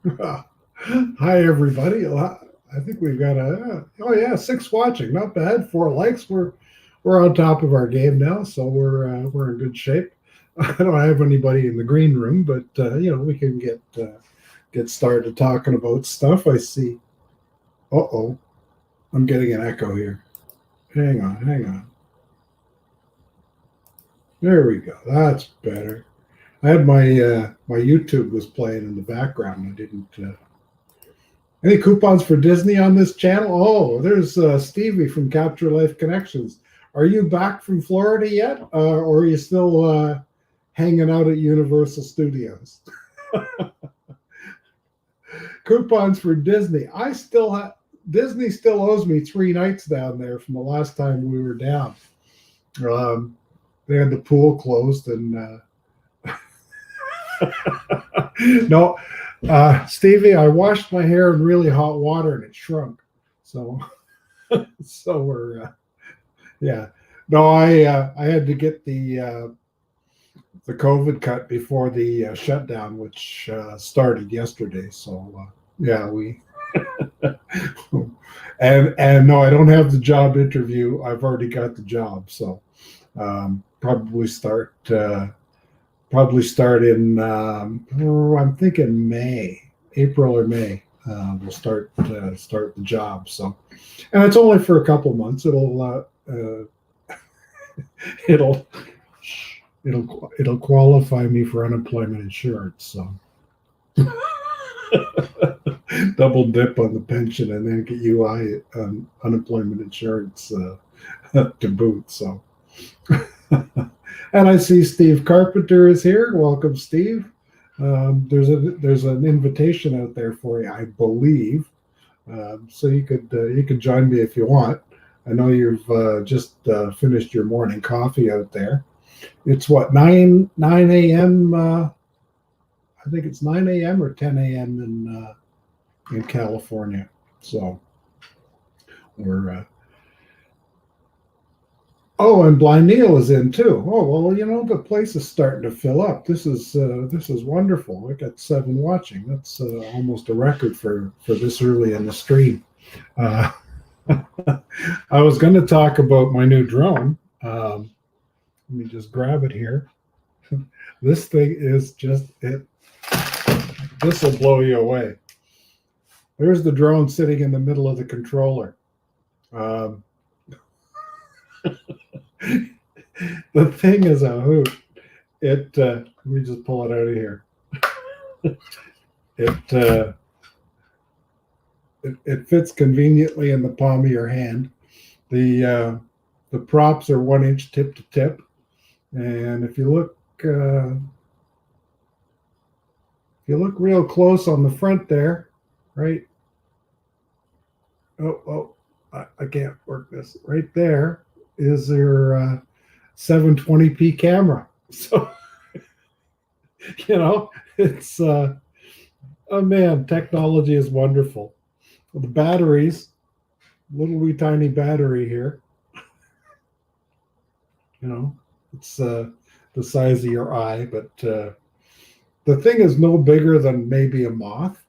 Hi, everybody. I think we've got oh yeah, 6 watching. Not bad. 4 likes. We're on top of our game now, so we're in good shape. I don't have anybody in the green room, but we can get started talking about stuff. I see. Uh-oh, I'm getting an echo here. Hang on. There we go. That's better. I had my YouTube was playing in the background. I didn't. Any coupons for Disney on this channel? Oh, there's Stevie from Capture Life Connections. Are you back from Florida yet, or are you still hanging out at Universal Studios? Coupons for Disney. I still have Disney still owes me 3 nights down there from the last time we were down. Um, they had the pool closed, and no, Stevie, I washed my hair in really hot water and it shrunk. So, so yeah. No, I had to get the COVID cut before the shutdown, which started yesterday. So yeah, we and no, I don't have the job interview. I've already got the job, so probably start in I'm thinking May, April or May. We'll start the job. So, and it's only for a couple months. It'll it'll qualify me for unemployment insurance. So double dip on the pension and then get UI unemployment insurance to boot. So. And I see Steve Carpenter is here. Welcome, Steve. There's an invitation out there for you, I believe. So you could join me if you want. I know you've just finished your morning coffee out there. It's what 9 a.m. I think it's 9 a.m. or 10 a.m. In California. So we're Oh, and Blind Neil is in too. Oh well, the place is starting to fill up. This is wonderful. I got 7 watching. That's almost a record for this early in the stream. Uh, I was going to talk about my new drone. Let me just grab it here. This thing is just it. This will blow you away. There's the drone sitting in the middle of the controller. The thing is a hoot. Let me just pull it out of here. It fits conveniently in the palm of your hand. The props are 1 inch tip to tip, and if you look real close on the front there, right? Oh, I can't work this. Right there is their 720p camera. So it's oh man, technology is wonderful. Well, the batteries, little wee tiny battery here. It's the size of your eye, but the thing is no bigger than maybe a moth.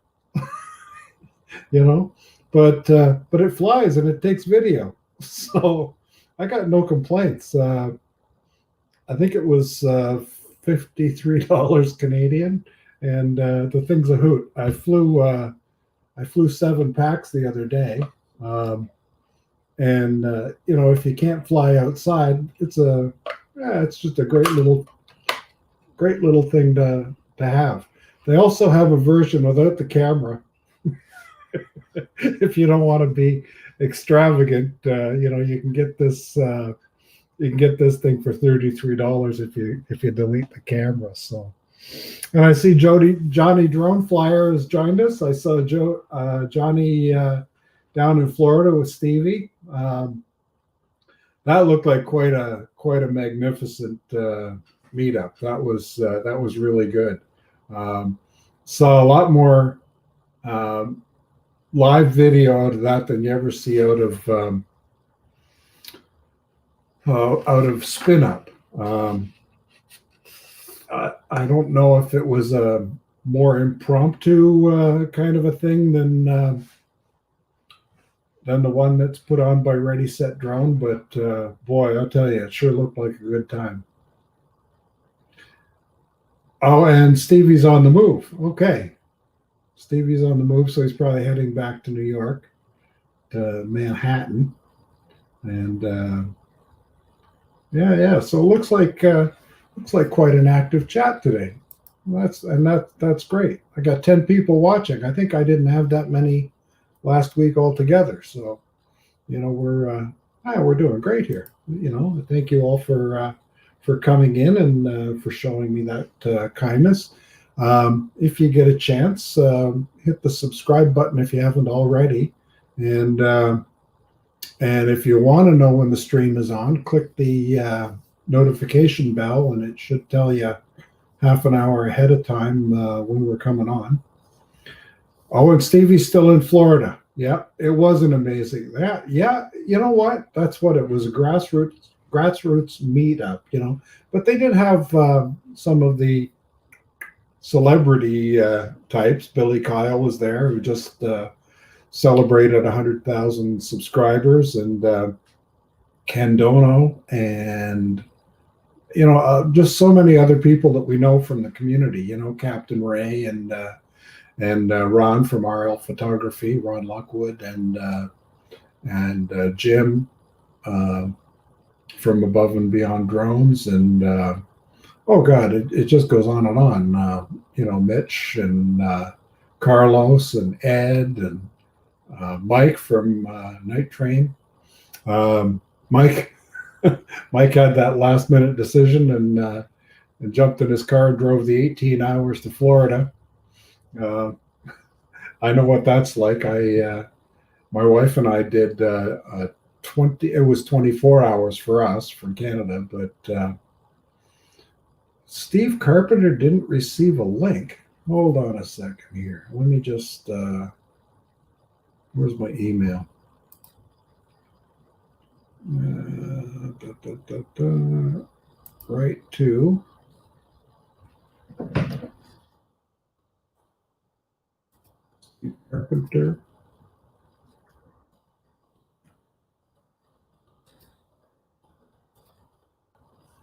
But it flies and it takes video. So I got no complaints. I think it was $53 Canadian, and the thing's a hoot. I flew 7 packs the other day, and if you can't fly outside, it's just a great little thing to have. They also have a version without the camera. If you don't want to be extravagant, you can get this. You can get this thing for $33 if you delete the camera. So, and I see Johnny Drone Flyer has joined us. I saw Johnny down in Florida with Stevie. That looked like quite a magnificent meetup. That was really good. Saw a lot more live video out of that than you ever see out of Spin Up. I don't know if it was more impromptu kind of a thing than the one that's put on by Ready Set Drone. But boy, I'll tell you, it sure looked like a good time. Oh, and Stevie's on the move. Okay, Stevie's on the move, so he's probably heading back to New York, to Manhattan, and yeah. So it looks like quite an active chat today. That's great. I got 10 people watching. I think I didn't have that many last week altogether. So, we're doing great here. Thank you all for coming in and for showing me that kindness. If you get a chance, hit the subscribe button if you haven't already, and if you want to know when the stream is on, click the notification bell, and it should tell you half an hour ahead of time when we're coming on. Oh, and Stevie's still in Florida. Yeah, it was an amazing. Yeah, you know what? That's what it was, a grassroots meetup. But they did have some of the celebrity types. Billy Kyle was there, who just celebrated 100,000 subscribers, and Ken Dono, and just so many other people that we know from the community. Captain Ray and Ron from RL Photography, Ron Lockwood, and Jim from Above and Beyond Drones, and oh God, it just goes on and on. Mitch and Carlos and Ed and Mike from Night Train. Mike had that last minute decision and jumped in his car and drove the 18 hours to Florida. I know what that's like. My wife and I did 20. It was 24 hours for us from Canada, but Steve Carpenter didn't receive a link. Hold on a second here. Let me just. Where's my email? Right to. Steve Carpenter.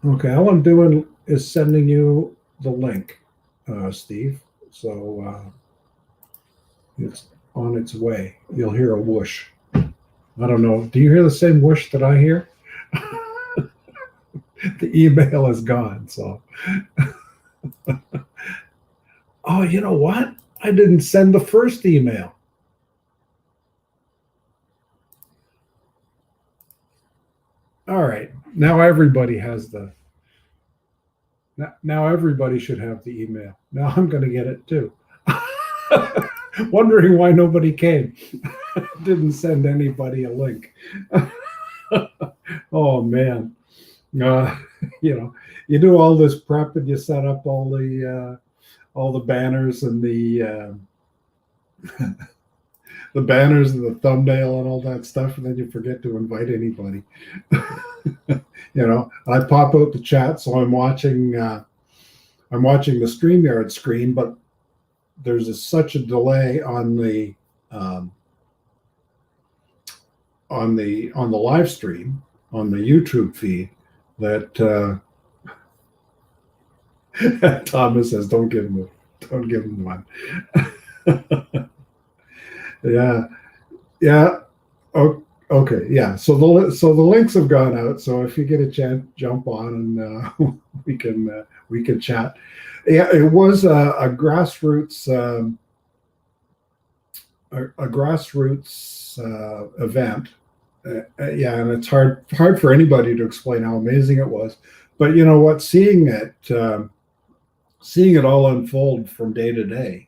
Okay, all I'm doing is sending you the link, Steve. So it's on its way. You'll hear a whoosh. I don't know. Do you hear the same whoosh that I hear? The email is gone. So, oh, you know what? I didn't send the first email. All right. Now everybody has now everybody should have the email. Now I'm going to get it too. Wondering why nobody came. Didn't send anybody a link. Oh man. You do all this prep and you set up all the banners and the the banners and the thumbnail and all that stuff, and then you forget to invite anybody. I pop out the chat, so I'm watching the StreamYard screen, but there's such a delay on the live stream on the YouTube feed that Thomas says, don't give him one. Yeah. Oh, okay. Yeah. So the links have gone out. So if you get a chance, jump on and we can chat. Yeah, it was a grassroots event. Yeah, and it's hard for anybody to explain how amazing it was. But you know what? Seeing it all unfold from day to day.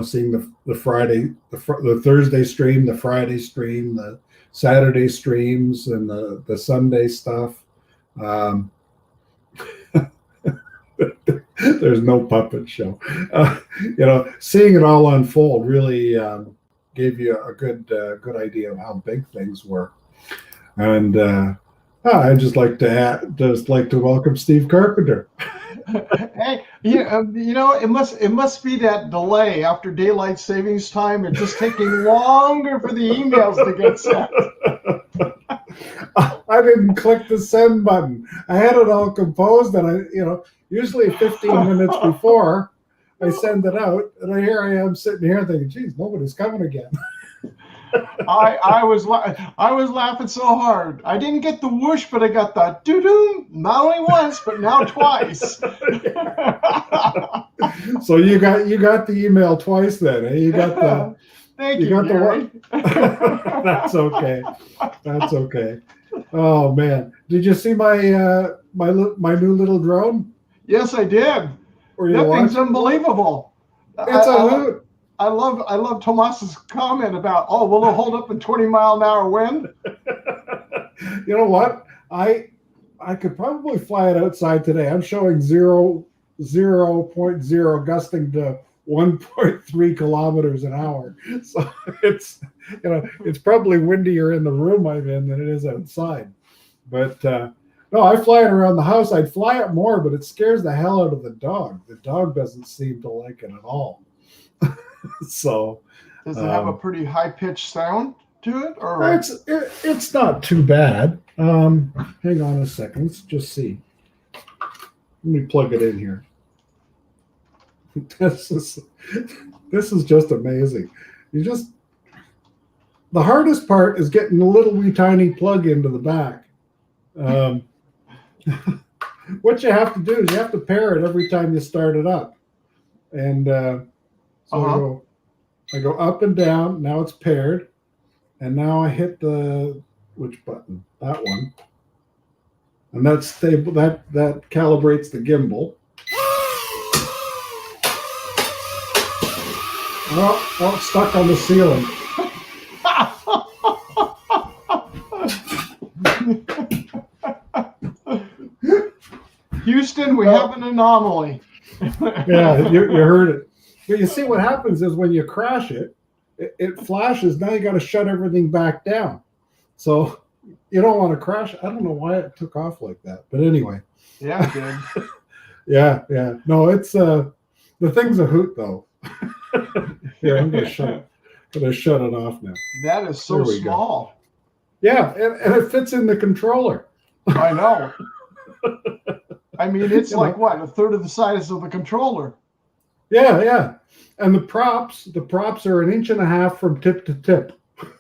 Seeing the Friday, the Thursday stream, the Friday stream, the Saturday streams, and the Sunday stuff. There's no puppet show. Seeing it all unfold really gave you a good idea of how big things were. And I'd just like to welcome Steve Carpenter. Hey, yeah, it must be that delay after daylight savings time. It's just taking longer for the emails to get sent. I didn't click the send button. I had it all composed, and usually 15 minutes before I send it out, and here I am sitting here thinking, geez, nobody's coming again. I was laughing so hard. I didn't get the whoosh, but I got the doo-doo. Not only once, but now twice. So you got the email twice then, eh? You got the Thank you, got Gary. That's okay. That's okay. Oh man, did you see my my new little drone? Yes, I did. That thing's unbelievable. It's a hoot. I love Tomas's comment about, will it hold up in 20-mile-an-hour wind? You know what? I could probably fly it outside today. I'm showing 0.0 gusting to 1.3 kilometers an hour. So it's probably windier in the room I'm in than it is outside. But no, I fly it around the house. I'd fly it more, but it scares the hell out of the dog. The dog doesn't seem to like it at all. So does it have a pretty high-pitched sound to it, or it's not too bad. Hang on a second, let's just see. Let me plug it in here. This is just amazing. The hardest part is getting the little wee tiny plug into the back. What you have to do is you have to pair it every time you start it up, and I go up and down. Now it's paired, and now I hit which button? That one, and that's stable. That calibrates the gimbal. Oh, it's stuck on the ceiling. Houston, we have an anomaly. Yeah, you heard it. But you see what happens is when you crash it flashes. Now you got to shut everything back down. So you don't want to crash. I don't know why it took off like that. But anyway. Yeah, it did. Yeah. No, it's the thing's a hoot though. Here, I'm gonna shut it off now. That is so small. Go. Yeah, and it fits in the controller. I know. I mean, it's like what, a third of the size of the controller. Yeah. And the props are 1.5 inches from tip to tip.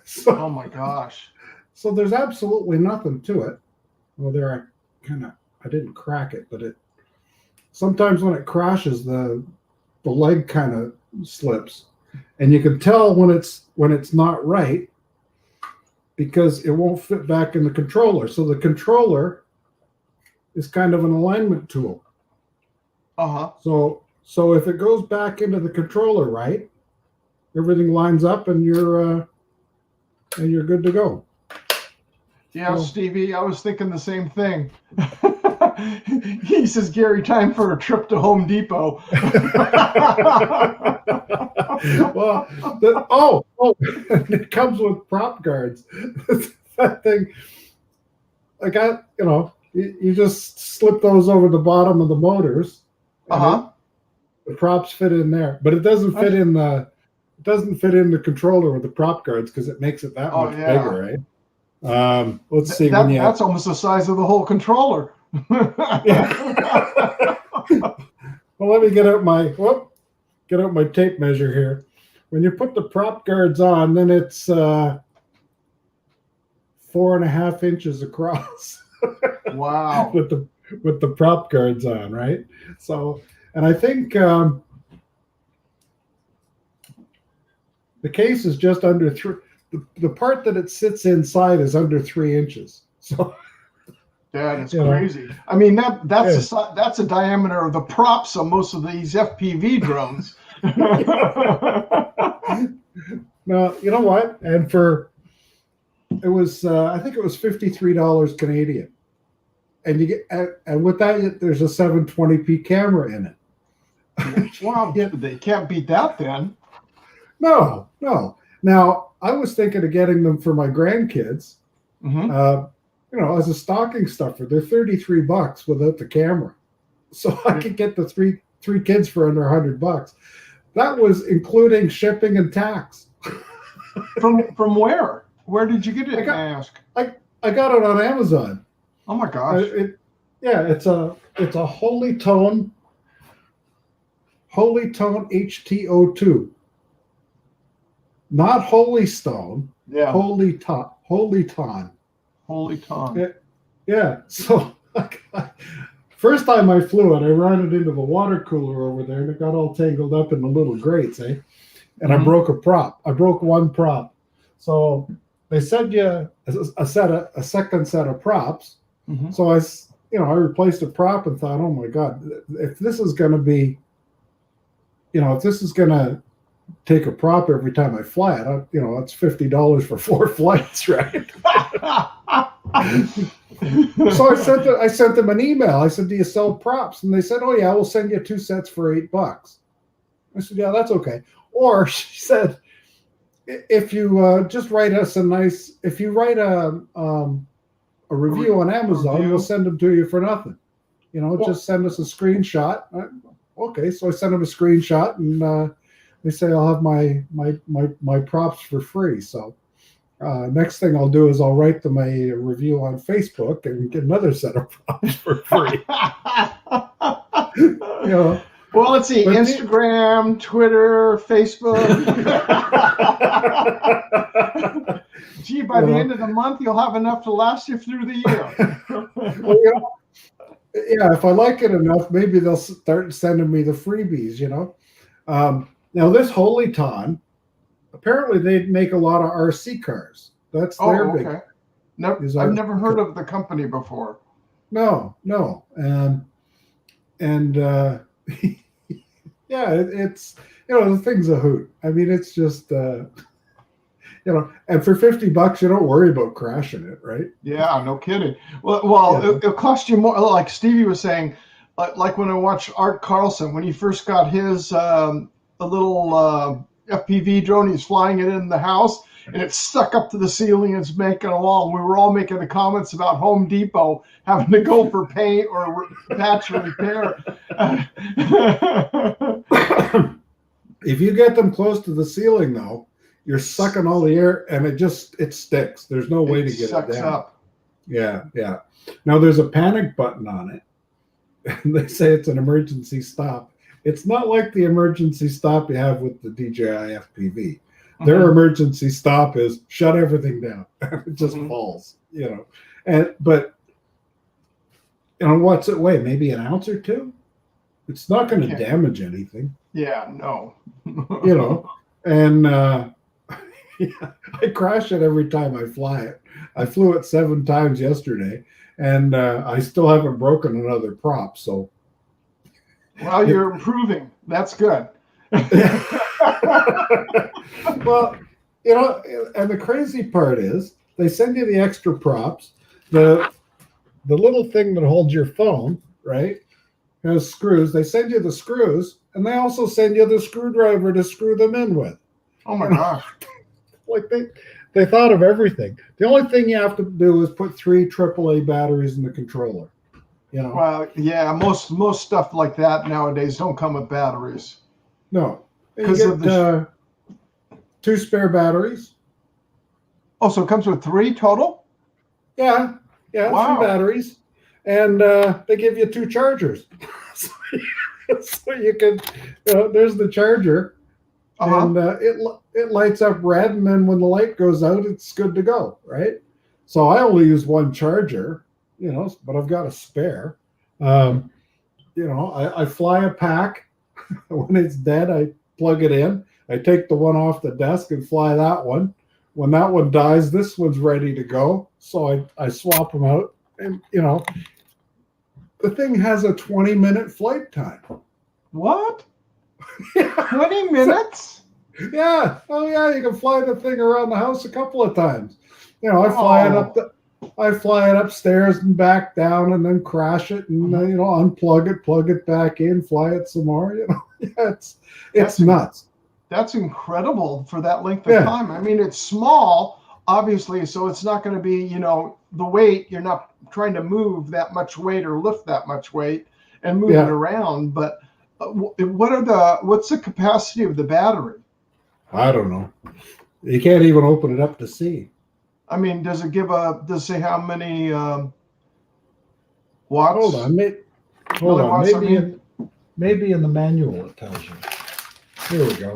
So, oh my gosh. So there's absolutely nothing to it. Well, I didn't crack it, but sometimes when it crashes, the leg kind of slips. And you can tell when it's not right because it won't fit back in the controller. So the is kind of an alignment tool. So if it goes back into the controller right, everything lines up and you're good to go. Yeah, so, Stevie, I was thinking the same thing. He says, Gary, time for a trip to Home Depot. Well, it comes with prop guards. That thing, you just slip those over the bottom of the motors. The props fit in there, but it doesn't fit in the controller with the prop guards because it makes it that much bigger, right? Let's see. That's almost the size of the whole controller. Yeah. Well, let me get out my tape measure here. When you put the prop guards on, then it's 4.5 inches across. Wow. with the prop guards on, right? So, and I think the case is just under 3. The part that it sits inside is under 3 inches. So that is crazy. I mean, that's a diameter of the props on most of these FPV drones. Now, you know what? And it was I think it was $53 Canadian. And you get and with that there's a 720p camera in it. Wow, they can't beat that then. No. Now, I was thinking of getting them for my grandkids. As a stocking stuffer. They're $33 without the camera. so I could get the three kids for under $100. That was including shipping and tax. From where? Where did you get it? I I ask. got it on Amazon. Oh my gosh! It's a Holy Tone HTO2, not Holy Stone. Yeah, Holy Ton. holy ton. Yeah. So first time I flew it, I ran it into the water cooler over there, and it got all tangled up in the little grates, eh? And I broke a prop. I broke one prop. So they sent you a second set of props. So I replaced a prop and thought, oh my God, if this is going to be, if this is going to take a prop every time I fly it, it's $50 for 4 flights, right? So I sent them an email. I said, do you sell props? And they said, oh yeah, we'll send you 2 sets for $8. I said, yeah, that's okay. Or she said, if you just write us if you write a review on Amazon, we'll send them to you for nothing. Just send us a screenshot. Okay, so I sent them a screenshot, and they say I'll have my props for free. So next thing I'll do is I'll write them a review on Facebook and get another set of props for free. Well, let's see: Instagram, Twitter, Facebook. Gee, by the end of the month, you'll have enough to last you through the year. Well, yeah, if I like it enough, maybe they'll start sending me the freebies. Now this Holy Ton, apparently they make a lot of RC cars. That's their big. Nope, I've never heard of the company before. No, and yeah, it's the thing's a hoot. I mean, it's just and for $50 you don't worry about crashing it, right? Yeah, no kidding. Well, it'll cost you more. Like Stevie was saying, like when I watched Art Carlson when he first got his a little FPV drone, he's flying it in the house, and it's stuck up to the ceiling. It's making a wall. We were all making the comments about Home Depot having to go for paint or patch or repair. If you get them close to the ceiling, though, you're sucking all the air, and it sticks. There's no way to get it down. Up. Yeah. Now there's a panic button on it, and they say it's an emergency stop. It's not like the emergency stop you have with the DJI FPV. Their emergency stop is shut everything down. It just falls, but what's it weigh? Maybe an ounce or two? It's not going to damage anything. Yeah, no. And I crash it every time I fly it. I flew it 7 times yesterday, and I still haven't broken another prop. So, well, you're improving. That's good. Well, and the crazy part is they send you the extra props. The little thing that holds your phone, right, has screws. They send you the screws, and they also send you the screwdriver to screw them in with. Oh my gosh. Like they thought of everything. The only thing you have to do is put 3 AAA batteries in the controller. Well, yeah, most stuff like that nowadays don't come with batteries. No, you get 2 spare batteries. Oh, so it comes with 3 total? Yeah, wow. 3 batteries, and they give you 2 chargers. So you can, there's the charger, and it lights up red, and then when the light goes out, it's good to go, right? So I only use 1 charger, but I've got a spare. I fly a pack. When it's dead, I plug it in. I take the one off the desk and fly that one. When that one dies, this one's ready to go. So I swap them out. And, the thing has a 20-minute flight time. What? 20 minutes? Yeah. Oh, yeah. You can fly the thing around the house a couple of times. I fly it up I fly it upstairs and back down, and then crash it, and unplug it, plug it back in, fly it some more. Yeah, it's nuts. That's incredible for that length of time. I mean, it's small, obviously, so it's not going to be, the weight. You're not trying to move that much weight or lift that much weight, and move it around. But what's the capacity of the battery? I don't know. You can't even open it up to see. I mean, does it say how many watts? Hold on. Maybe in the manual it tells you. Here we go.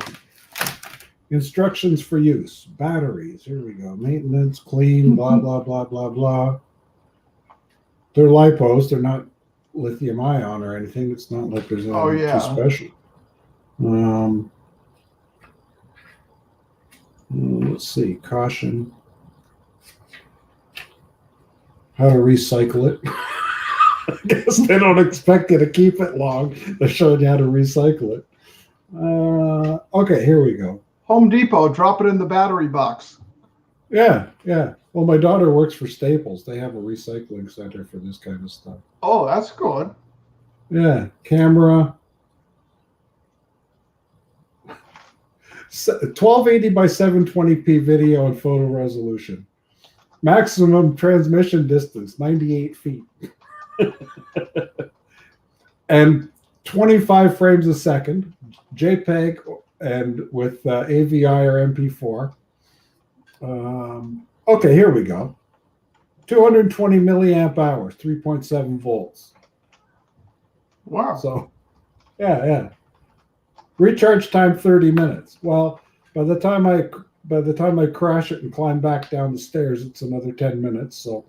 Instructions for use. Batteries. Here we go. Maintenance, clean, blah, blah, blah, blah, blah. They're lipos. They're not lithium ion or anything. It's not like there's anything too special. Let's see. Caution. How to recycle it. I guess they don't expect you to keep it long. They're showing you how to recycle it. Okay, here we go. Home Depot, drop it in the battery box. Yeah. Well, my daughter works for Staples. They have a recycling center for this kind of stuff. Oh, that's good. Yeah, camera. 1280 by 720p video and photo resolution. Maximum transmission distance, 98 feet. And 25 frames a second, JPEG and with AVI or MP4. Okay, here we go. 220 milliamp hours, 3.7 volts. Wow. So, yeah. Recharge time 30 minutes. Well, by the time I crash it and climb back down the stairs, it's another 10 minutes. So,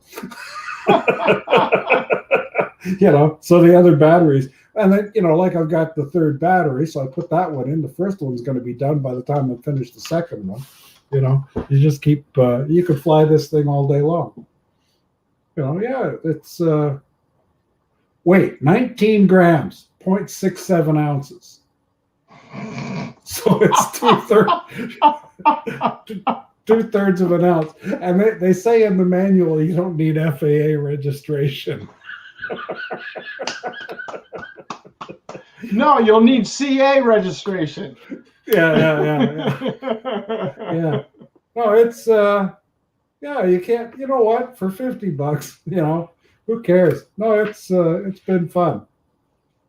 so the other batteries, and then, like I've got the third battery, so I put that one in. The first one's going to be done by the time I finish the second one. You just keep, you could fly this thing all day long. It's, weight, 19 grams, 0.67 ounces. So it's two-thirds of an ounce. And they say in the manual, you don't need FAA registration. No, you'll need CA registration. Yeah. No, it's you can't. You know what? For $50, who cares? No, it's been fun.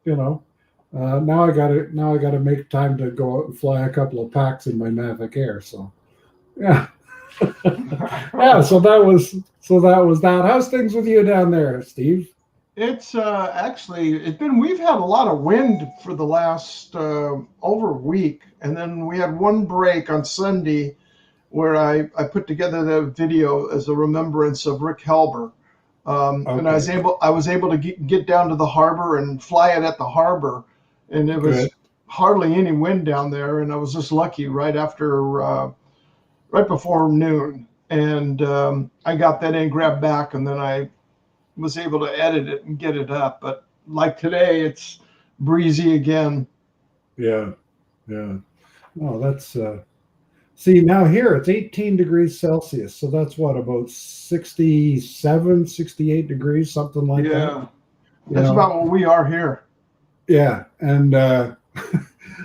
Now I gotta make time to go out and fly a couple of packs in my Mavic Air. So yeah. So that was that. How's things with you down there, Steve? It's we've had a lot of wind for the last over a week, and then we had one break on Sunday where I put together the video as a remembrance of Rick Helber, and I was able to get down to the harbor and fly it at the harbor, and it was hardly any wind down there, and I was just lucky right before noon, and I got that in, grabbed back, and then I was able to edit it and get it up. But like today, it's breezy again. Yeah. Oh, that's see, now here it's 18 degrees Celsius, so that's what, about 67, 68 degrees, something like that. Yeah, that's about what we are here. Yeah, and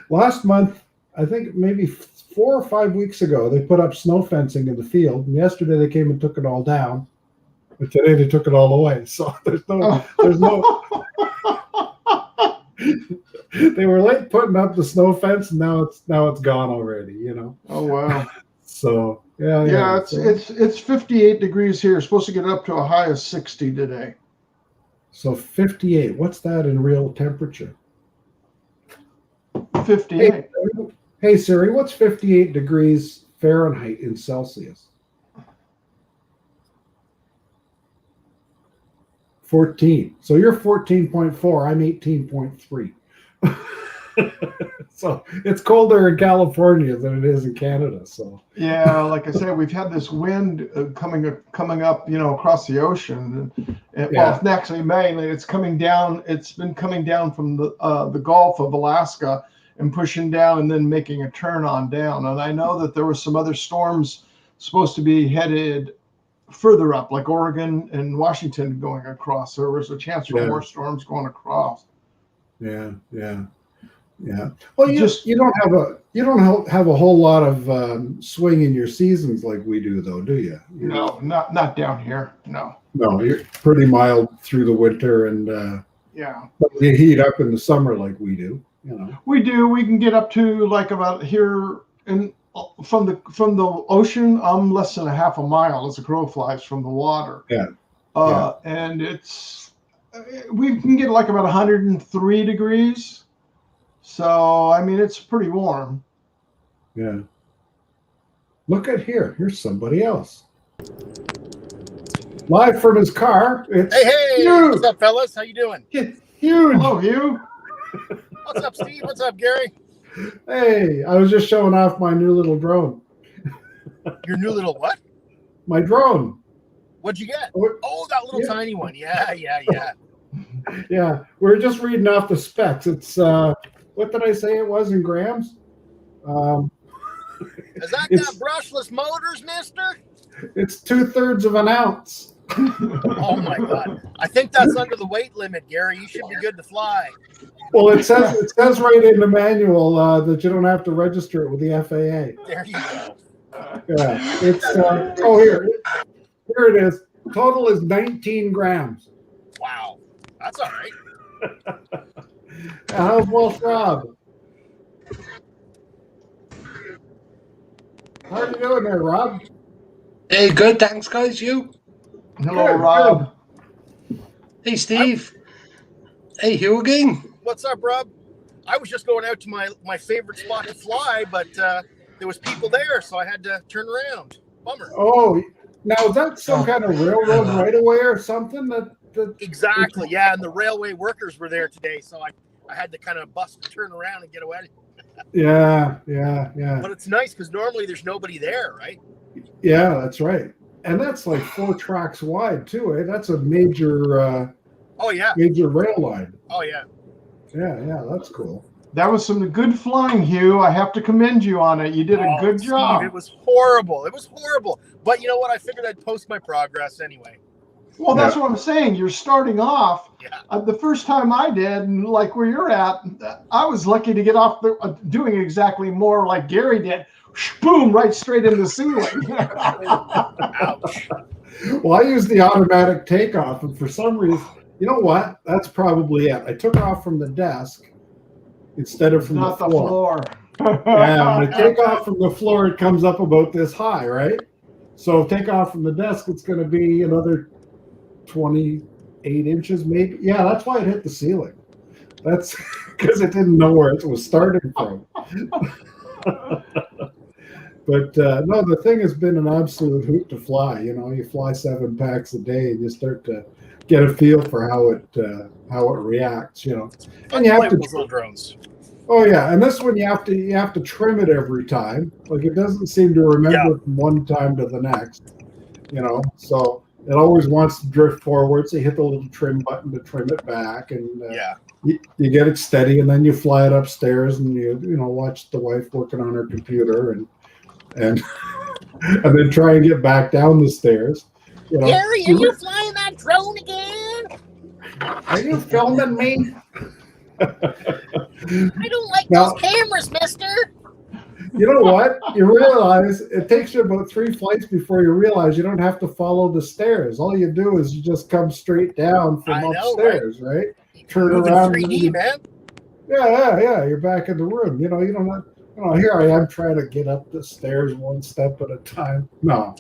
last month, I think maybe 4 or 5 weeks ago, they put up snow fencing in the field, and yesterday they came and took it all down. But today they took it all away, so there's no. They were late putting up the snow fence, and now it's gone already. Oh wow! So yeah. It's 58 degrees here. Supposed to get up to a high of 60 today. So 58. What's that in real temperature? 58. Hey Siri, what's 58 degrees Fahrenheit in Celsius? 14. So you're 14.4. I'm 18.3. So it's colder in California than it is in Canada. So yeah, like I said, we've had this wind coming up, across the ocean. Well, it's actually mainly it's coming down. It's been coming down from the Gulf of Alaska and pushing down and then making a turn on down. And I know that there were some other storms supposed to be headed further up, like Oregon and Washington going across. There was a chance for more storms going across. Yeah. Well, you don't have a whole lot of swing in your seasons like we do, though, do you? No, not down here. No, you're pretty mild through the winter, and Yeah. But they heat up in the summer like we do, you know. We do. We can get up to like about here from the ocean. Less than a half a mile as the crow flies from the water. Yeah. And we can get like about 103 degrees. So I mean, it's pretty warm. Yeah. Look at here. Here's somebody else. Live from his car. It's Hey, Hugh. what's up, fellas? How you doing? Huge. Hello, Hugh. What's up, Steve? What's up, Gary? Hey, I was just showing off my new little drone. Your new little what? My drone. What'd you get? Oh, Oh, that little yeah. tiny one. Yeah. Yeah, we're just reading off the specs. It's what did I say it was in grams? Has that It's- got brushless motors, mister? It's 2/3 of an ounce. Oh, my God. I think that's under the weight limit, Gary. You should be good to fly. Well, it says right in the manual that you don't have to register it with the FAA. There you go. Yeah, it's here it is. Total is 19 grams. Wow. That's all right. How's Welsh Rob? How are you doing there, Rob? Hey, good. Thanks, guys. You? Hello, Good, Rob. Hey, Steve. Hey, Hugh again. What's up, Rob? I was just going out to my favorite spot to fly, but there was people there, so I had to turn around. Bummer. Oh, now is that some kind of railroad right away or something? That Exactly, yeah, and the railway workers were there today, so I had to kind of bust and turn around and get away. Yeah. But it's nice because normally there's nobody there, right? Yeah, that's right. And that's like 4 tracks wide too, eh? That's a major Oh yeah, major rail line. oh yeah. Yeah, that's cool. That was some good flying, Hugh. I have to commend you on it. You did a good Steve, job. it was horrible. It was horrible. But you know what? I figured I'd post my progress anyway. Well, that's what I'm saying. You're starting off. Yeah. The first time I did, and like where you're at, I was lucky to get off doing exactly more like Gary did. Boom, right straight in the ceiling. Ouch. Well, I use the automatic takeoff, and for some reason, you know what? That's probably it. I took off from the desk instead of from Not the the floor. floor. Yeah, when I take off from the floor, it comes up about this high, right? So take off from the desk, it's going to be another 28 inches, maybe. Yeah, that's why it hit the ceiling. That's because it didn't know where it was starting from. But no, the thing has been an absolute hoot to fly. You know, you fly 7 packs a day, and you start to get a feel for how it reacts. You know, and you have to. Those little drones. Oh yeah, and this one you have to trim it every time. Like it doesn't seem to remember from one time to the next. You know, so it always wants to drift forward. So you hit the little trim button to trim it back, and you get it steady, and then you fly it upstairs, and you watch the wife working on her computer, and and then try and get back down the stairs. You know, Gary, are you flying that drone again? Are you filming me? I don't like Now- those cameras, mister. You know what? You realize it takes you about 3 flights before you realize you don't have to follow the stairs. All you do is you just come straight down from I know, upstairs, right? Turn Moving around. 3D, man. Yeah. You're back in the room. You know, you don't have. Here I am trying to get up the stairs one step at a time. No.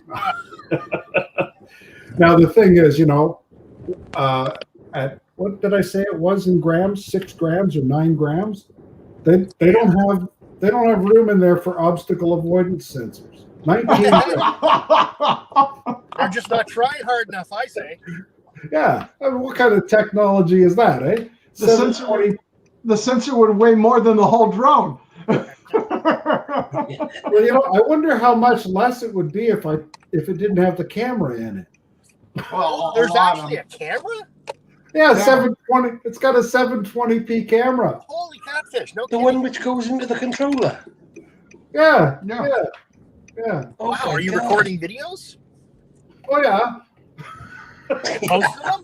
Now the thing is, at what did I say it was in grams? 6 grams or 9 grams? They don't have room in there for obstacle avoidance sensors. 19 grams. They're just not trying hard enough, I say. Yeah. I mean, what kind of technology is that, eh? The sensor would weigh more than the whole drone. Well, I wonder how much less it would be if it didn't have the camera in it. Well, There's actually a camera? Yeah, 720. It's got a 720p camera. Holy catfish! No The kidding. one which goes into the controller. Yeah. Oh, Wow, my are you God. recording videos? Oh yeah. Posting them?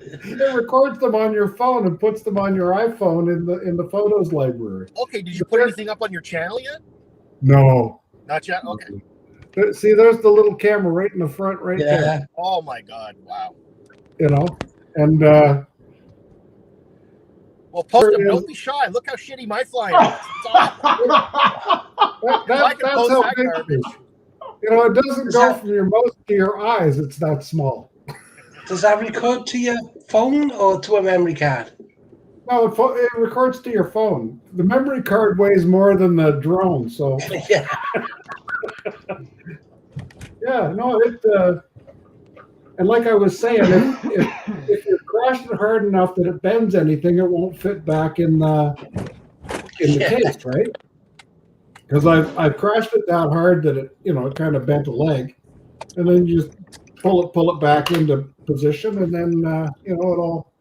It records them on your phone and puts them on your iPhone in the photos library. Okay, did you put anything up on your channel yet? No. Not yet? Okay. See, there's the little camera right in the front, right there. Oh my God! Wow. And Well, post There them. it is. Don't be shy. Look how shitty my flying is. It's awesome. I can That's post how that big it garbage. is. You know, it doesn't Is go that- from your mouth to your eyes. It's that small. Does that record to your phone or to a memory card? No, it records to your phone. The memory card weighs more than the drone, so Yeah. yeah, no, and like I was saying, if you're crashing hard enough that it bends anything, it won't fit back in the Yeah. case, right? Because I've crashed it that hard that it kind of bent a leg, and then you just pull it back into position, and then it all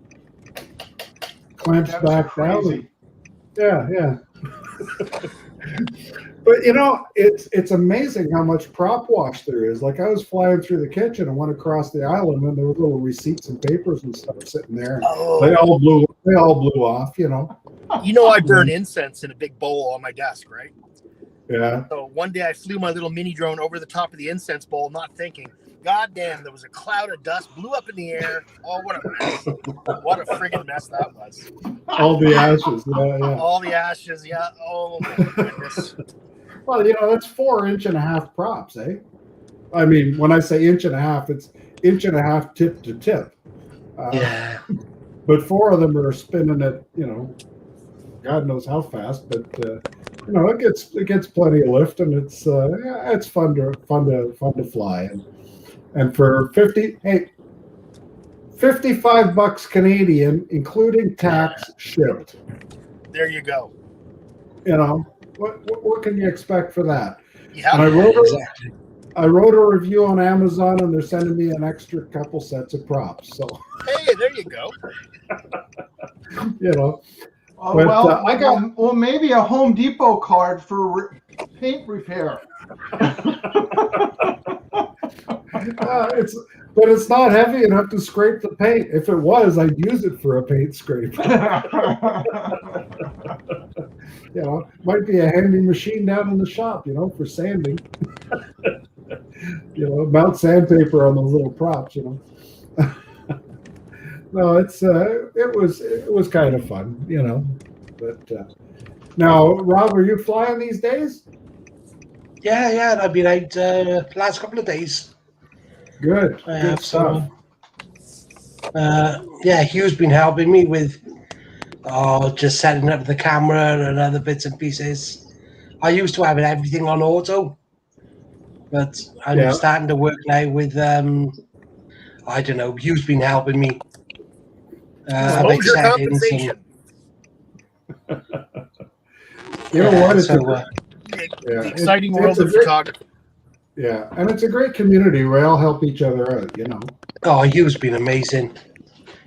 clamps That's back crazy. down. Yeah. But it's amazing how much prop wash there is. Like I was flying through the kitchen and went across the island, and there were little receipts and papers and stuff sitting there. Oh. They all blew off. You know, I burn incense in a big bowl on my desk, right? Yeah. So one day I flew my little mini drone over the top of the incense bowl, not thinking, God damn, there was a cloud of dust, blew up in the air. Oh, what a mess. What a friggin' mess that was. All the ashes. Yeah. All the ashes, yeah. Oh, my goodness. Well, that's 4.5-inch props, eh? I mean, when I say 1.5 inches, it's 1.5 inches tip to tip. Yeah. But 4 of them are spinning at, God knows how fast. But it gets plenty of lift, and it's fun to fly. And for $55 Canadian, including tax, shipped. There you go. What can you expect for that? Yeah. And Exactly. I wrote a review on Amazon, and they're sending me an extra couple sets of props. So Hey, there you go. Oh, But, well, I got- well, maybe a Home Depot card for paint repair. But it's not heavy enough to scrape the paint. If it was, I'd use it for a paint scrape. Might be a handy machine down in the shop, for sanding. Mount sandpaper on those little props, No, it was kind of fun, But now, Rob, are you flying these days? Yeah. I've been out last couple of days. Good. I Good have stuff. Hugh's been helping me with just setting up the camera and other bits and pieces. I used to have everything on auto, but I'm starting to work now with I don't know. Hugh's been helping me. Exposure compensation. You know what? It's the exciting world of photography. Yeah, and it's a great community. We all help each other out, Oh, Hugh's been amazing.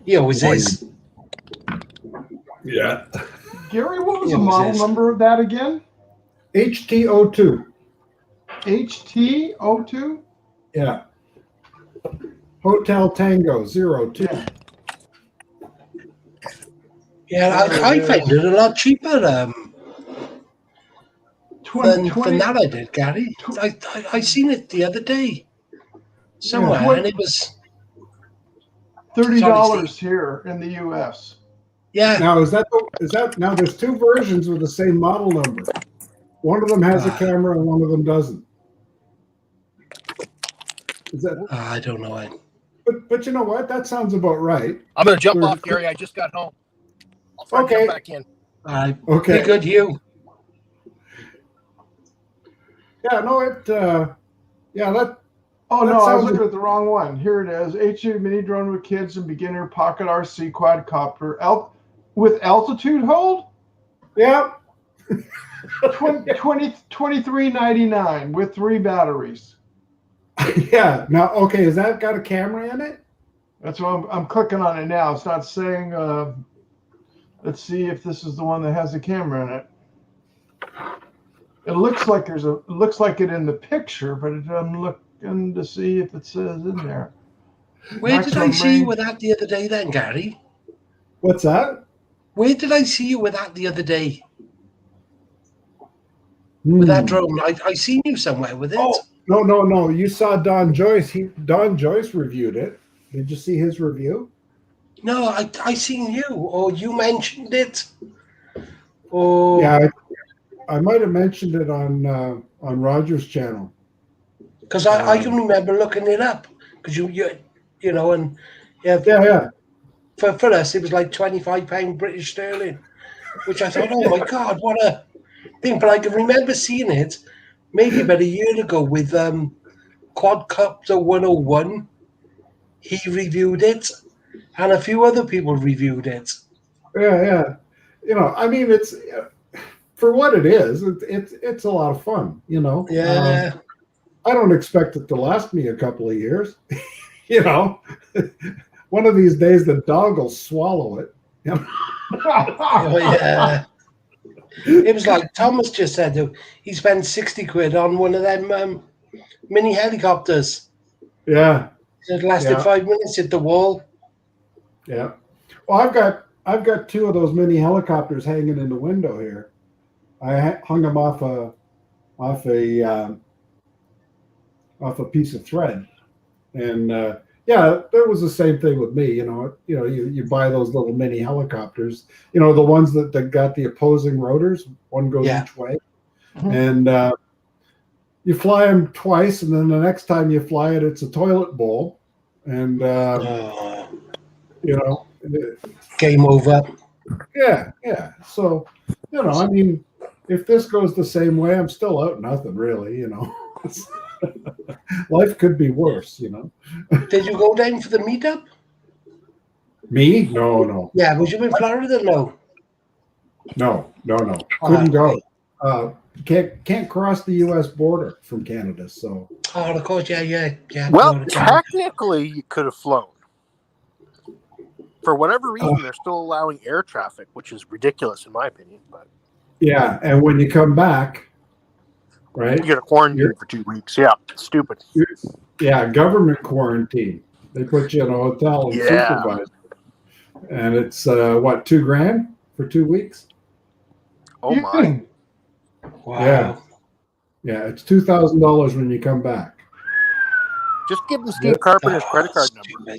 He always is. Yeah. Gary, what was the model number of that again? HT02. HT02? Yeah. Hotel Tango 02. Yeah, I find it a lot cheaper than that I did, Gary. I seen it the other day somewhere, and it was $30 here in the U.S. Yeah. Now is that now? There's two versions with the same model number. One of them has a camera and one of them doesn't. Is that? I don't know. But you know what? That sounds about right. I'm going to jump off, Gary. I just got home. I'll try to jump back in. Okay. Be good, Hugh. Yeah. No. That. Oh, no, I was looking at the wrong one. Here it is. HU mini drone with kids and beginner pocket RC quadcopter with altitude hold? Yeah. $23.99 with 3 batteries. Yeah. Now, okay, has that got a camera in it? That's what I'm clicking on it now. It's not saying, let's see if this is the one that has a camera in it. It looks like it in the picture, but I'm looking to see if it says in there. Where did I see you with that the other day then, Gary? What's that? Where did I see you with that the other day? With that drone? I seen you somewhere with it. Oh, no. You saw Don Joyce. Don Joyce reviewed it. Did you see his review? No, I seen you, or you mentioned it, or Yeah, I might have mentioned it on Roger's channel. because I can remember looking it up because you know, and yeah, Yeah. for us it was like £25 British sterling, which I thought, oh my god, what a thing! But I can remember seeing it maybe about a year ago with Quadcopter 101. He reviewed it, and a few other people reviewed it. Yeah. You know, I mean, it's for what it is. It's a lot of fun. You know. Yeah. I don't expect it to last me a couple of years. You know, one of these days the dog will swallow it. You know? Oh, yeah. It was like Thomas just said, though, he spent 60 quid on one of them mini helicopters. Yeah. It lasted 5 minutes, hit the wall. Yeah. Well, I've got two of those mini helicopters hanging in the window here. I hung them off a piece of thread, and yeah, that was the same thing with me. You buy those little mini helicopters. You know, the ones that got the opposing rotors. One goes each way, and you fly them twice, and then the next time you fly it, it's a toilet bowl, and you know, game over. Yeah. So, I mean, if this goes the same way, I'm still out nothing, really. Life could be worse. Did you go down for the meetup? Me? No. Yeah, was you in Florida? No. Couldn't go. Can't cross the U.S. border from Canada. So. Oh, of course, yeah. Well, technically, you could have flown. For whatever reason, they're still allowing air traffic, which is ridiculous in my opinion. But yeah, and when you come back, right, you get a quarantine for 2 weeks. Yeah, stupid. Yeah, government quarantine. They put you in a hotel and supervise. And it's what, $2,000 for 2 weeks? Oh my! Wow. Yeah, it's $2,000 when you come back. Just give them Steve Carpenter's credit card number.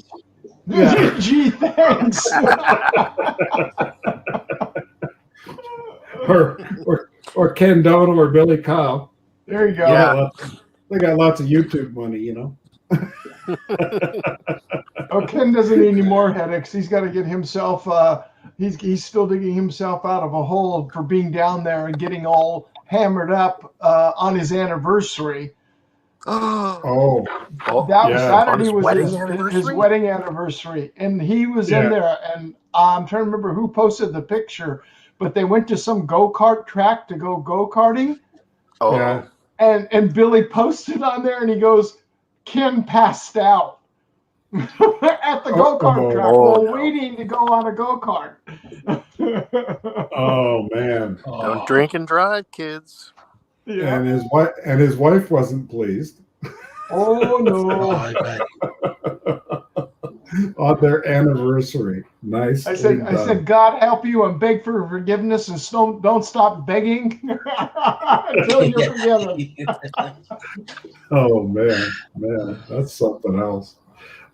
Yeah. Gee, thanks. or Ken Dono or Billy Kyle. There you go. Yeah. They got lots of YouTube money, Oh, Ken doesn't need any more headaches. He's got to get himself. He's still digging himself out of a hole for being down there and getting all hammered up on his anniversary. Oh, that was Saturday was his wedding anniversary, and he was in there. And I'm trying to remember who posted the picture, but they went to some go-kart track to go go-karting. Oh, yeah. And Billy posted on there, and he goes, "Ken passed out at the go-kart track while waiting to go on a go-kart." Oh man! Don't drink and drive, kids. Yeah. And his wife wasn't pleased. Oh no! On their anniversary, nice. I said, God help you and beg for forgiveness, and don't stop begging until you're forgiven. Oh man, that's something else.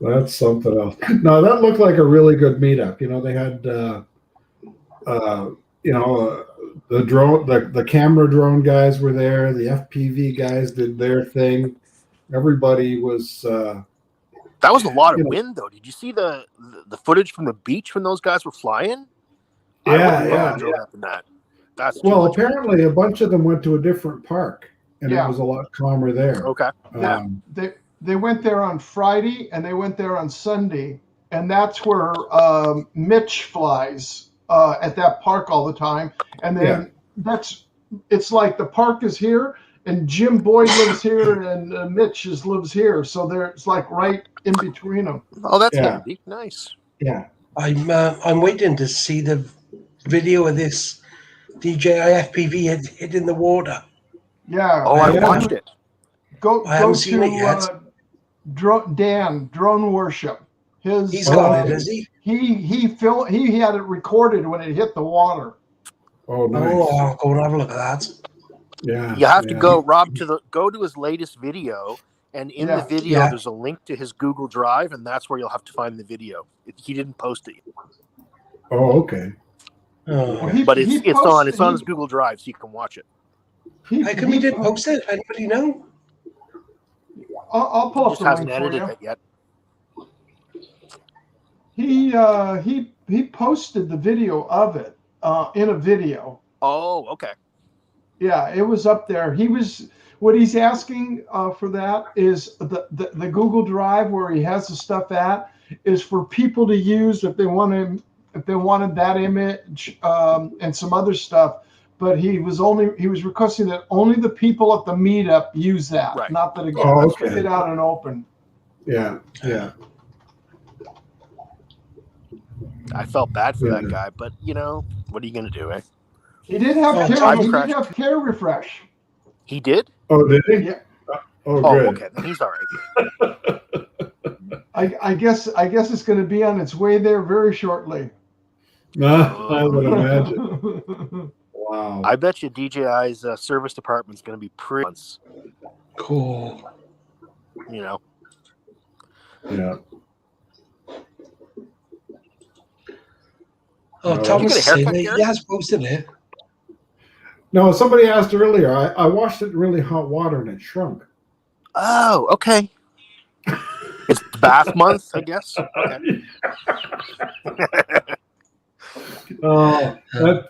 No, that looked like a really good meetup. They had, the drone, the camera drone guys were there. The FPV guys did their thing. Everybody was. That was a lot of wind, though. Did you see the footage from the beach when those guys were flying? Yeah. That's apparently a bunch of them went to a different park, and it was a lot calmer there. Okay. They went there on Friday, and they went there on Sunday, and that's where Mitch flies at that park all the time. And then it's like the park is here, and Jim Boyd lives here, and Mitch lives here. So it's like right in between them. Oh, that's handy. Nice. Yeah. I'm waiting to see the video of this DJI FPV hit in the water. Yeah. Oh, I watched it. I haven't seen it yet. Drone Worship. He's got it, is he? He had it recorded when it hit the water. Oh, nice. Oh, I'll go and have a look at that. Yeah. You have to go, Rob, go to his latest video, And in the video, there's a link to his Google Drive, and that's where you'll have to find the video. He didn't post it yet. Oh, okay. But it's on his Google Drive, so you can watch it. How come he didn't post it? Anybody know? I'll pull up He just the hasn't link for edited you. it yet. He posted the video of it in a video. Oh, okay. Yeah, it was up there. What he's asking for that is the Google Drive where he has the stuff at is for people to use if they wanted that image and some other stuff. But he was requesting that only the people at the meetup use that, not that it get out and open. Yeah. I felt bad for that guy, but what are you gonna do, eh? He did have care refresh. He did? Oh, did he? Yeah. Oh, good. Okay. Then he's all right. I guess it's going to be on its way there very shortly. I would imagine. Wow. I bet you DJI's service department's going to be pretty cool. Yeah. Oh, Thomas is saying he has posted it. No, somebody asked earlier. I washed it in really hot water and it shrunk. Oh, okay. It's bath month, I guess. Okay.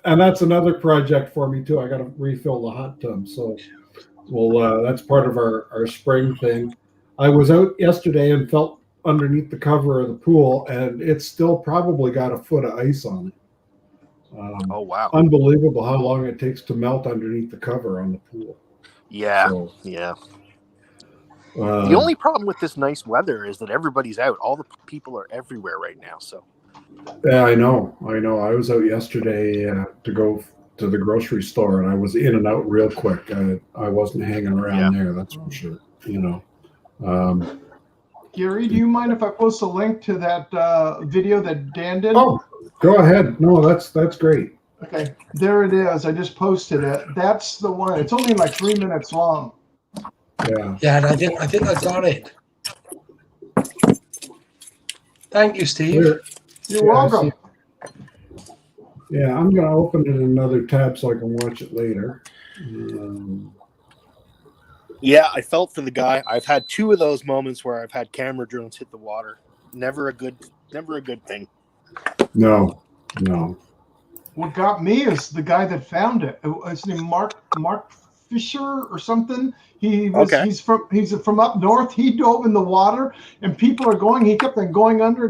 And that's another project for me too. I got to refill the hot tub. So, that's part of our spring thing. I was out yesterday and felt underneath the cover of the pool, and it's still probably got a foot of ice on it. Oh, wow. Unbelievable how long it takes to melt underneath the cover on the pool. Yeah. The only problem with this nice weather is that everybody's out. All the people are everywhere right now. So. Yeah, I know. I was out yesterday to go to the grocery store, and I was in and out real quick. I wasn't hanging around there, that's for sure. Gary, do you mind if I post a link to that video that Dan did? Oh, go ahead. No, that's great. Okay, there it is. I just posted it. That's the one. It's only like 3 minutes long. Yeah, and I think I got it. Thank you, Steve. You're welcome. Yeah, I'm going to open it in another tab so I can watch it later. Yeah, I felt for the guy. I've had 2 of those moments where I've had camera drones hit the water. Never a good thing. No. What got me is the guy that found it. His name Mark Fisher or something. He's from up north. He dove in the water, and people are going. He kept on going under,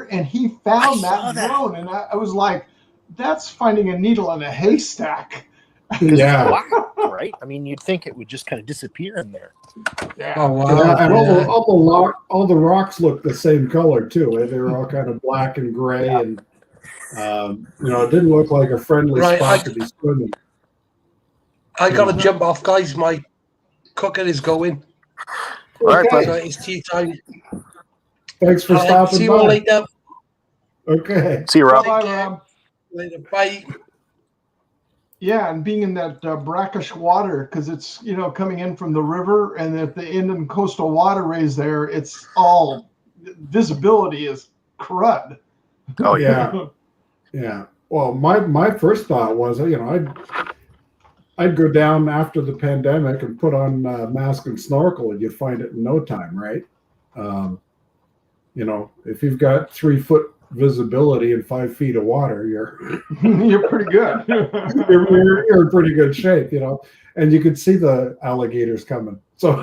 and he found that drone. And I was like, "That's finding a needle in a haystack." Yeah. Right. I mean, you'd think it would just kind of disappear in there. Yeah. Oh wow. Yeah, and all the rocks look the same color too. They were all kind of black and gray, and it didn't look like a friendly spot to be swimming. I gotta jump off, guys. My cooker is going. All right, buddy. It's tea time. Thanks for stopping by. See you all later. Okay. See you, Rob. Bye, Rob. Later. Bye. Yeah, and being in that brackish water, because it's coming in from the river, and at the inland coastal waterways there, it's all visibility is crud. Oh yeah. Yeah. Well, my first thought was, I'd go down after the pandemic and put on mask and snorkel, and you'd find it in no time, right? If you've got 3 foot visibility and 5 feet of water, you're pretty good. you're in pretty good shape, and you could see the alligators coming. So,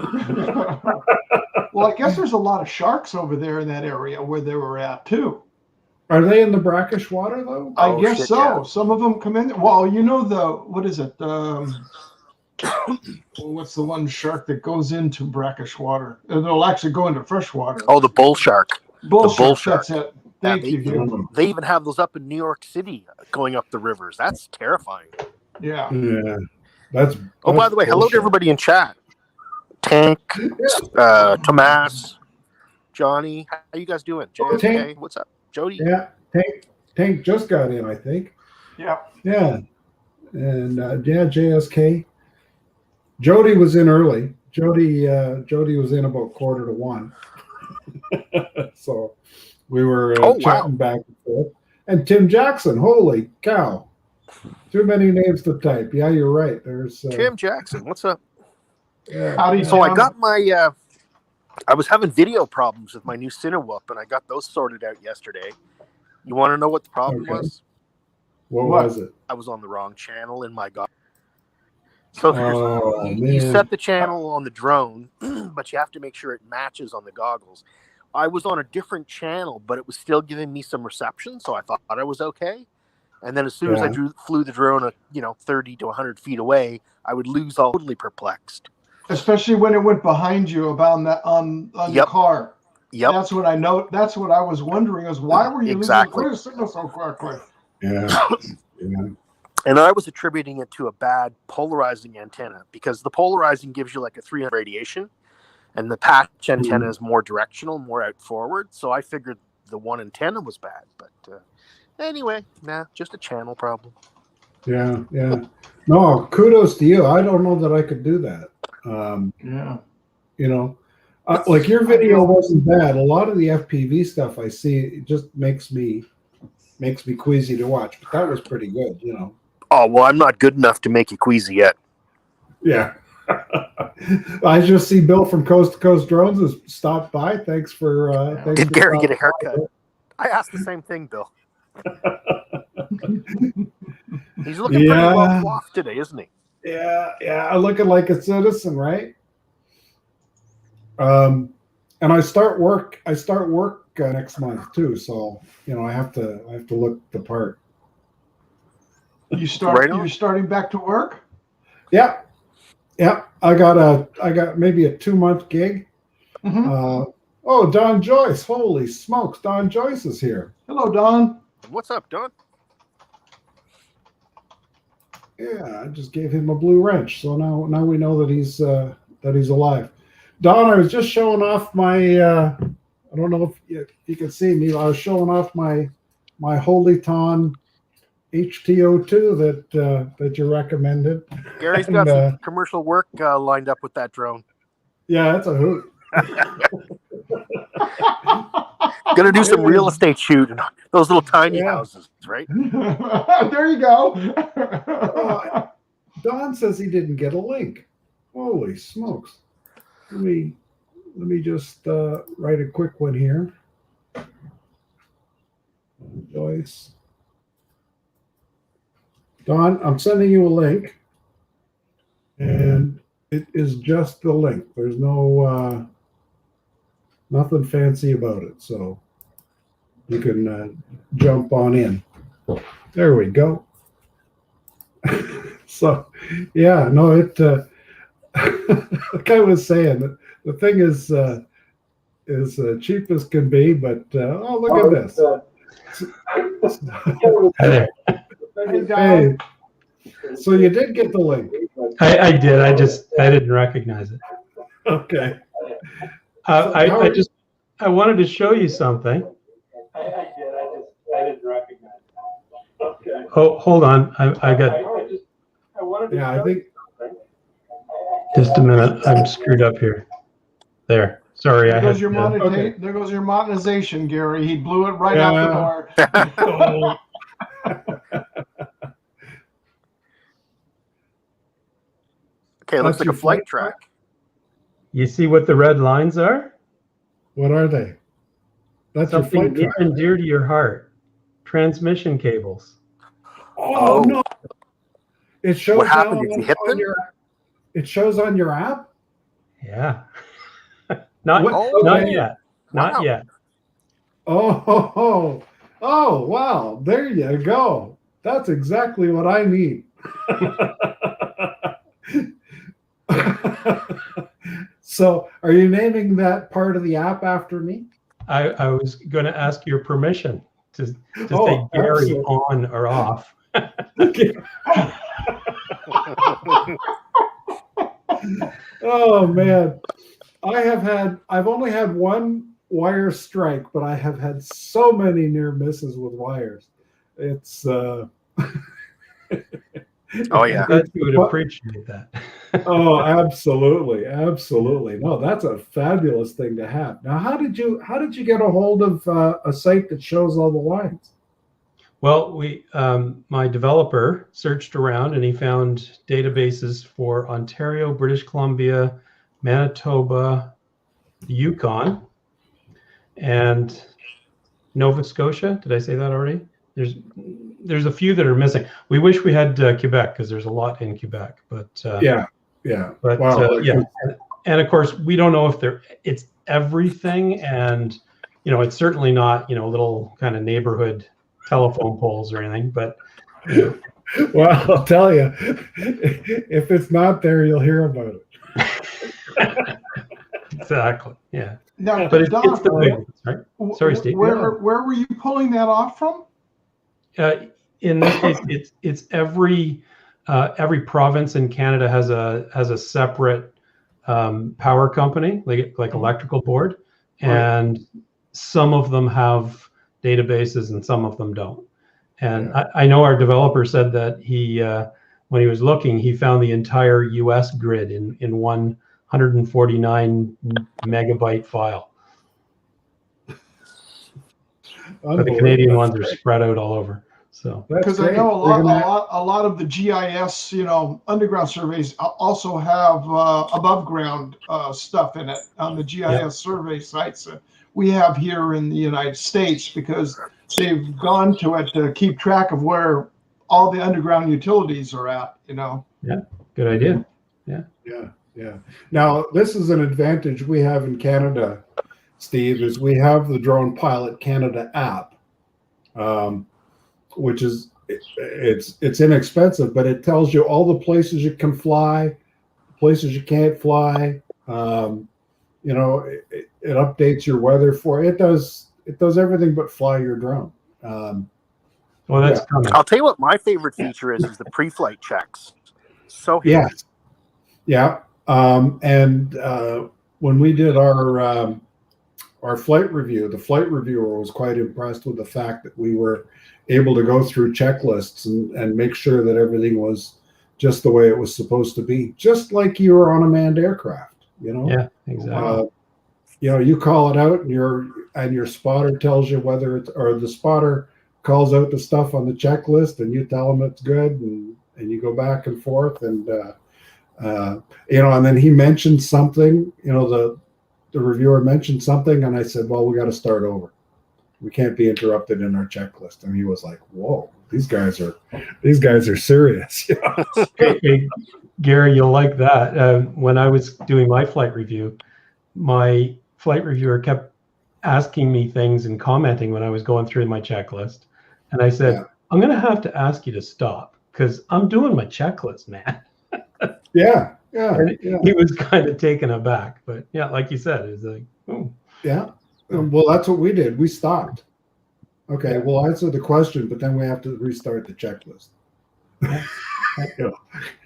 well, I guess there's a lot of sharks over there in that area where they were at too. Are they in the brackish water though? I guess so. Yeah. Some of them come in. Well, what is it? What's the one shark that goes into brackish water? It'll actually go into fresh water. Oh, the bull shark. Bull shark. That's it. Thank you. They even have those up in New York City going up the rivers. That's terrifying. Yeah. Yeah. That's by the way, hello to everybody in chat. Tank, Tomas, Johnny, how you guys doing? JFK, what's up? Jody? Yeah, Tank just got in, I think. Yeah. Yeah. And JSK. Jody was in early. Jody was in about 1:45. So we were chatting back and forth. And Tim Jackson, holy cow. Too many names to type. Yeah, you're right. There's Tim Jackson. What's up? Yeah. Howdy, So I Tim. got my I was having video problems with my new Cinewhoop, and I got those sorted out yesterday. You want to know what the problem was? What was it? I was on the wrong channel in my goggles. So man. you set the channel on the drone, but you have to make sure it matches on the goggles. I was on a different channel, but it was still giving me some reception, so I thought I was okay. And then as soon as I flew the drone, 30 to 100 feet away, I would lose all. Totally perplexed. Especially when it went behind you on your car. Yep. That's what I know. That's what I was wondering is why were you losing clear signal so quickly? Yeah. Yeah. And I was attributing it to a bad polarizing antenna because the polarizing gives you like a 300 radiation, and the patch antenna is more directional, more out forward. So I figured the one antenna was bad, but anyway, just a channel problem. Yeah, yeah. No, kudos to you. I don't know that I could do that. Like your video wasn't bad. A lot of the FPV stuff I see, it just makes me queasy to watch. But that was pretty good, Oh, well, I'm not good enough to make you queasy yet. Yeah. I just see Bill from Coast to Coast Drones has stopped by. Thanks for Did Gary get a haircut? I asked the same thing, Bill. He's looking pretty well off today, isn't he? Yeah. Looking like a citizen, right? And I start work next month too, so I have to look the part. You're starting back to work? Yeah. I got maybe a 2-month gig. Mm-hmm. Don Joyce! Holy smokes, Don Joyce is here. Hello, Don. What's up, Don? Yeah, I just gave him a blue wrench, so now we know that he's alive. Don, I was just showing off my. I don't know if you can see me. I was showing off my Holyton HTO2 that you recommended. Gary's got some commercial work lined up with that drone. Yeah, that's a hoot. Gonna do some real estate shoot in those little tiny houses, right? There you go. Don says he didn't get a link. Holy smokes! Let me just write a quick one here. Joyce. Don, I'm sending you a link, and it is just the link. There's no nothing fancy about it, so you can jump on in. There we go. So, yeah, no, it. Like I was saying, the thing is cheap as can be, but look at this. Hi there. Hey, so you did get the link. I did. I didn't recognize it. Okay. I wanted to show you something. I did. I didn't recognize it. Okay. Oh, hold on. I think. Just a minute. I'm screwed up here. There. Sorry. There goes your monetization, Gary. He blew it right out the door. Okay, it looks like a flight track. You see what the red lines are? What are they? That's something near and dear to your heart. Transmission cables. Oh no! It shows. What happened? Did you hit them? It shows on your app. Yeah. Not yet. Not yet. Oh, wow. There you go. That's exactly what I need. So are you naming that part of the app after me? I was going to ask your permission to say Gary on or off. Oh man. I've only had one wire strike, but I have had so many near misses with wires. It's oh yeah. I bet you would appreciate that. Oh, absolutely, absolutely. No, that's a fabulous thing to have. Now, how did you get a hold of a site that shows all the lines? Well, my developer searched around and he found databases for Ontario, British Columbia, Manitoba, the Yukon, and Nova Scotia. Did I say that already? There's a few that are missing. We wish we had Quebec because there's a lot in Quebec, but Yeah. But Wow. yeah, and of course we don't know if it's everything, and it's certainly not little kind of neighborhood telephone poles or anything. But Well, I'll tell you, if it's not there, you'll hear about it. exactly, yeah. Now, But it's Don, the big ones, right? Sorry, Steve. Where were you pulling that off from? In this case, it's every province in Canada has a separate power company, like electrical board, and some of them have databases and some of them don't. And I know our developer said that he when he was looking, he found the entire U.S. grid in one 149 megabyte file. But the Canadian ones are spread out all over. So because I know a lot of the GIS, underground surveys also have above ground stuff in it on the GIS survey sites we have here in the United States, because they've gone to it to keep track of where all the underground utilities are at. Yeah, good idea. Yeah. Now, this is an advantage we have in Canada, Steve, is we have the Drone Pilot Canada app. Which is it's inexpensive, but it tells you all the places you can fly, places you can't fly. It updates your weather for it. Does everything but fly your drone. Well, that's coming. I'll tell you what my favorite feature is the pre-flight checks. So yes, yeah. And when we did our flight review, the flight reviewer was quite impressed with the fact that we were able to go through checklists and make sure that everything was just the way it was supposed to be, just like you were on a manned aircraft. Yeah, exactly. You call it out, and your spotter tells you whether it's, or the spotter calls out the stuff on the checklist, and you tell them it's good, and you go back and forth, and and then he mentioned something. The reviewer mentioned something, and I said, well, we got to start over. We can't be interrupted in our checklist. And he was like, whoa, these guys are serious. Hey, Gary, you'll like that. When I was doing my flight review, my flight reviewer kept asking me things and commenting when I was going through my checklist. And I said, I'm going to have to ask you to stop because I'm doing my checklist, man. Yeah. He was kind of taken aback, but yeah, like you said, it's like, oh. Yeah. Well, that's what we did. We stopped. Okay, we'll answer the question, but then we have to restart the checklist.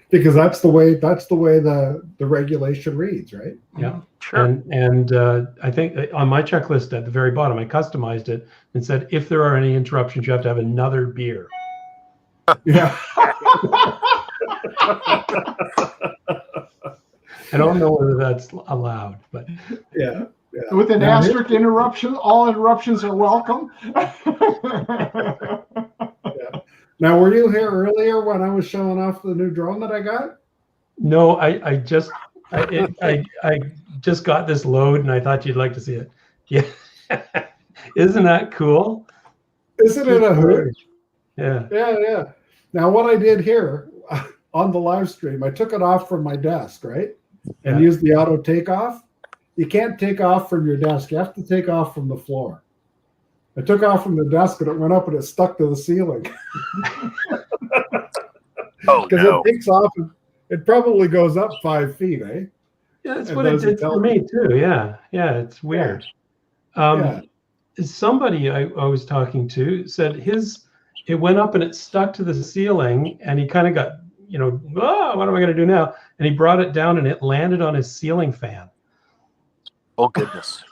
Because that's the way the regulation reads, right? Yeah, sure. And I think on my checklist at the very bottom, I customized it and said, if there are any interruptions, you have to have another beer. Yeah. I don't know whether that's allowed, but yeah. With an asterisk interruption, all interruptions are welcome. Now, were you here earlier when I was showing off the new drone that I got? No, I just got this load, and I thought you'd like to see it. Yeah, isn't that cool? Isn't it a hoot? Yeah. Now, what I did here on the live stream, I took it off from my desk, right, and used the auto takeoff. You can't take off from your desk. You have to take off from the floor. I took off from the desk and it went up and it stuck to the ceiling. Oh, no. It takes off. It probably goes up 5 feet, eh? Yeah, that's what it did for me too. Yeah, it's weird. Somebody I was talking to said it went up and it stuck to the ceiling, and he kind of got, what am I going to do now? And he brought it down and it landed on his ceiling fan. Oh, goodness.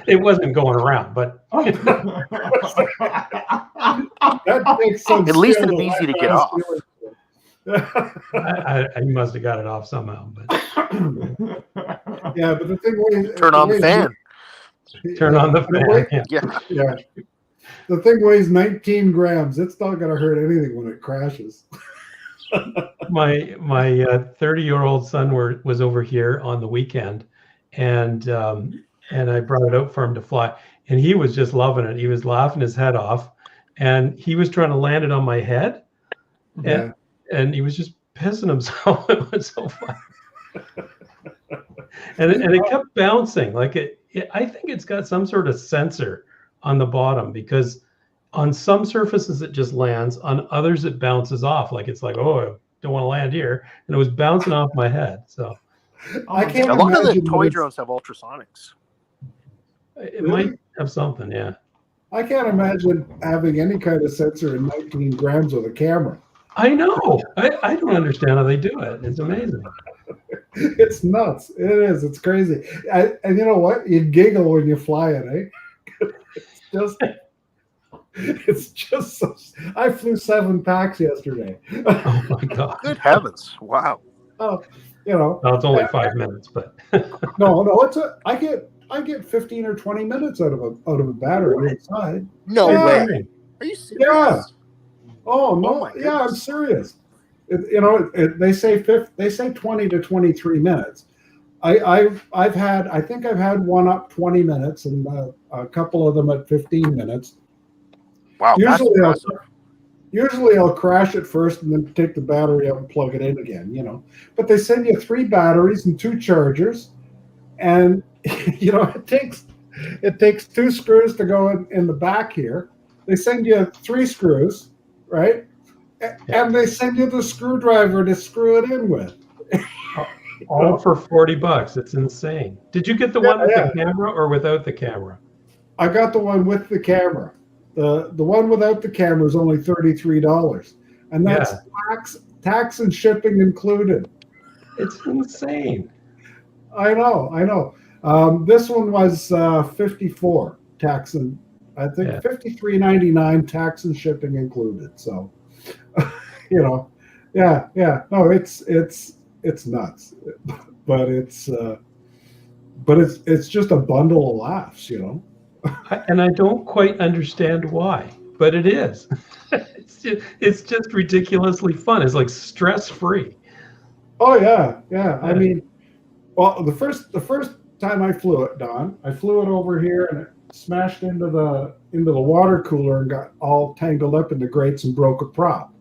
It wasn't going around, but that makes sense. At least it's easy to get off. I must have got it off somehow, but Yeah, but the thing weighs, Turn on the fan. turn on the fan. Yeah. Yeah. The thing weighs 19 grams. It's not going to hurt anything when it crashes. My 30-year-old son was over here on the weekend, and I brought it out for him to fly, and he was just loving it. He was laughing his head off, and he was trying to land it on my head, and he was just pissing himself. It was so fun, and it kept bouncing. Like I think it's got some sort of sensor on the bottom, because on some surfaces it just lands, on others it bounces off. Like it's like, oh, I don't want to land here, and it was bouncing off my head. So I can't a lot of the imagine toy that drones have ultrasonics. it might have something, yeah. I can't imagine having any kind of sensor in 19 grams with a camera. I know. I don't understand how they do it. It's amazing. It's nuts. It is. It's crazy. And you know what? You giggle when you fly it, eh? It's just so, I flew 7 packs yesterday. Oh my God. Good heavens! Wow. Oh, you know. Well, it's only 5 minutes, but No. I get 15 or 20 minutes out of a battery inside. No Yeah. way. Are you serious? Yeah. Oh no! Oh my Yeah, I'm goodness. serious. They say 20 to 23 minutes. I think I've had one up 20 minutes and a couple of them at 15 minutes. Wow. That's impressive. Usually I'll crash it first and then take the battery out and plug it in again. But they send you 3 batteries and 2 chargers, and it takes 2 screws to go in the back here. They send you 3 screws, right? And they send you the screwdriver to screw it in with. all for $40. It's insane. Did you get the one with the camera or without the camera? I got the one with the camera. The one without the camera is only $33, and that's tax and shipping included. It's insane. I know. This one was $54 tax and I think $53.99 tax and shipping included. So, No, it's nuts, but it's just a bundle of laughs, And I don't quite understand why, but it is. It's just ridiculously fun. It's like stress-free. Oh yeah. I mean, well, the first time I flew it, Don, I flew it over here and it smashed into the water cooler and got all tangled up in the grates and broke a prop.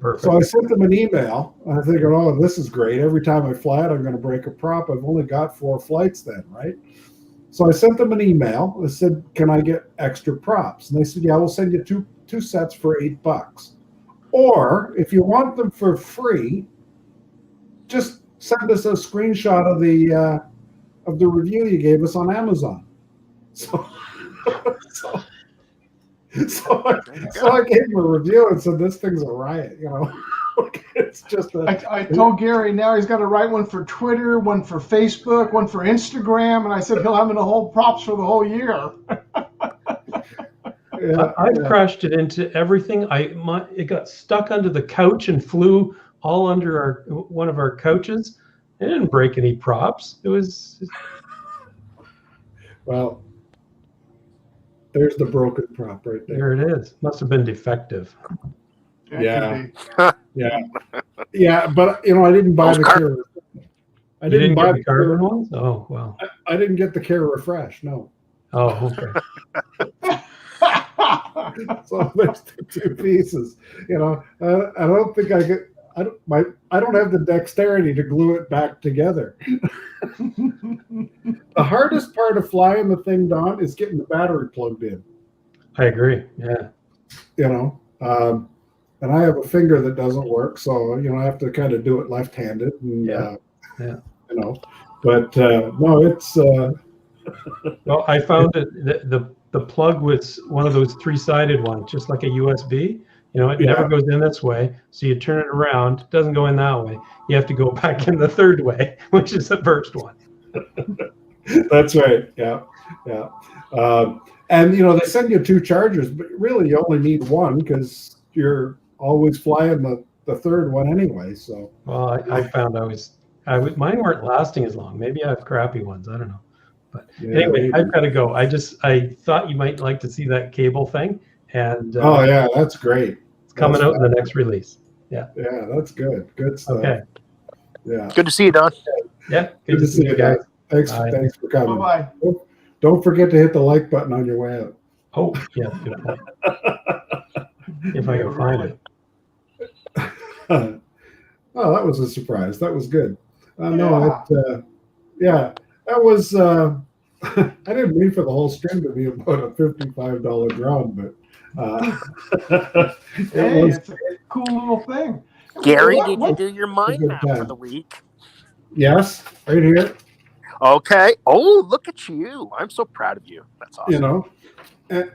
Perfect. So I sent them an email. I figured, oh, this is great. Every time I fly it, I'm going to break a prop. I've only got 4 flights then, right? So I sent them an email. I said, can I get extra props? And they said, yeah, we'll send you two sets for $8. Or if you want them for free, just send us a screenshot of the review you gave us on Amazon. So I gave him a review and said, this thing's a riot, It's just I told Gary now he's got to write one for Twitter, one for Facebook, one for Instagram, and I said he'll have the whole props for the whole year. I've crashed it into everything. It got stuck under the couch and flew all under one of our couches. It didn't break any props. It was well. There's the broken prop right there. There it is. Must have been defective. Yeah. But I didn't buy the care. I didn't buy the carbon ones. Oh well. I didn't get the care refresh. No. Oh, okay. So there's the 2 pieces. I don't think I get. I don't have the dexterity to glue it back together. The hardest part of flying the thing, Don, is getting the battery plugged in. I agree. Yeah. And I have a finger that doesn't work, so I have to kind of do it left-handed. And, But no, it's. Well, I found that the plug was one of those 3-sided ones, just like a USB. It never goes in this way. So you turn it around, it doesn't go in that way. You have to go back in the 3rd way, which is the first one. That's right. Yeah. And they send you 2 chargers, but really you only need one because you're always flying the third one anyway. So Well, I found mine weren't lasting as long. Maybe I have crappy ones. I don't know. But yeah, anyway, maybe. I've got to go. I thought you might like to see that cable thing, and Oh yeah, that's great. it's coming That's out in the next release. Yeah, that's good. Good stuff. Okay. Yeah. Good to see you, Don. Yeah. Good to see you guys. Thanks, Bye. thanks for coming. Bye-bye. Don't forget to hit the like button on your way out. Oh, yeah. Good point. If I can find it. Oh, that was a surprise. That was good. Yeah. No, yeah, that was. I didn't mean for the whole stream to be about a $55 drone, but Hey, it's a cool little thing. Gary, What- did what- you do your mind good map for time. the week? yes, right here. Okay. Oh, look at you. I'm so proud of you. That's awesome. You know,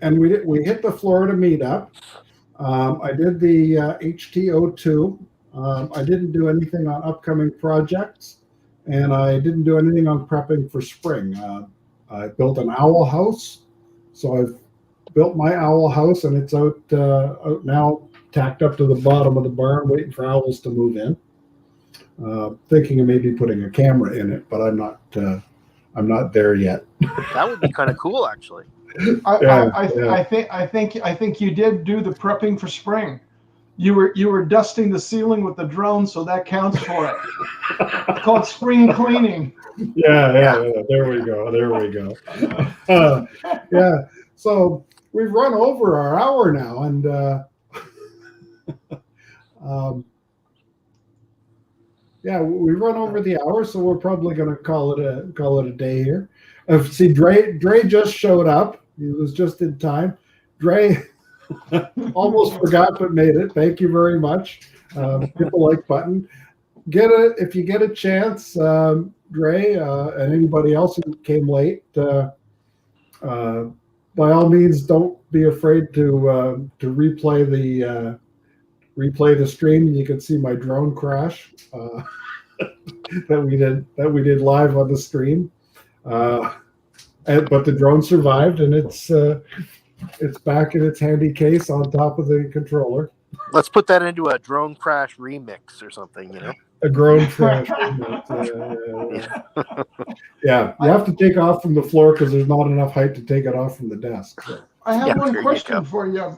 and we hit the Florida meetup. I did the HTO2. I didn't do anything on upcoming projects, and I didn't do anything on prepping for spring. I built an owl house, so I've built my owl house, and it's out now, tacked up to the bottom of the barn, waiting for owls to move in. Thinking of maybe putting a camera in it, but I'm not there yet. That would be kind of cool, actually. I think you did do the prepping for spring. You were dusting the ceiling with the drone, so that counts for it. It's called spring cleaning. Yeah. There we go. Yeah. So we've run over our hour now, and yeah, we run over the hour, so we're probably going to call it a day here. See, Dre just showed up. He was just in time. Dre almost forgot but made it. Thank you very much. Hit the like button. If you get a chance, Dre and anybody else who came late, by all means, don't be afraid to replay the stream. You can see my drone crash that we did live on the stream. But the drone survived, and it's back in its handy case on top of the controller. Let's put that into a drone crash remix or something, you know? A drone crash. Yeah, you have to take off from the floor because there's not enough height to take it off from the desk. So. I have Yeah, one there you question go. for you,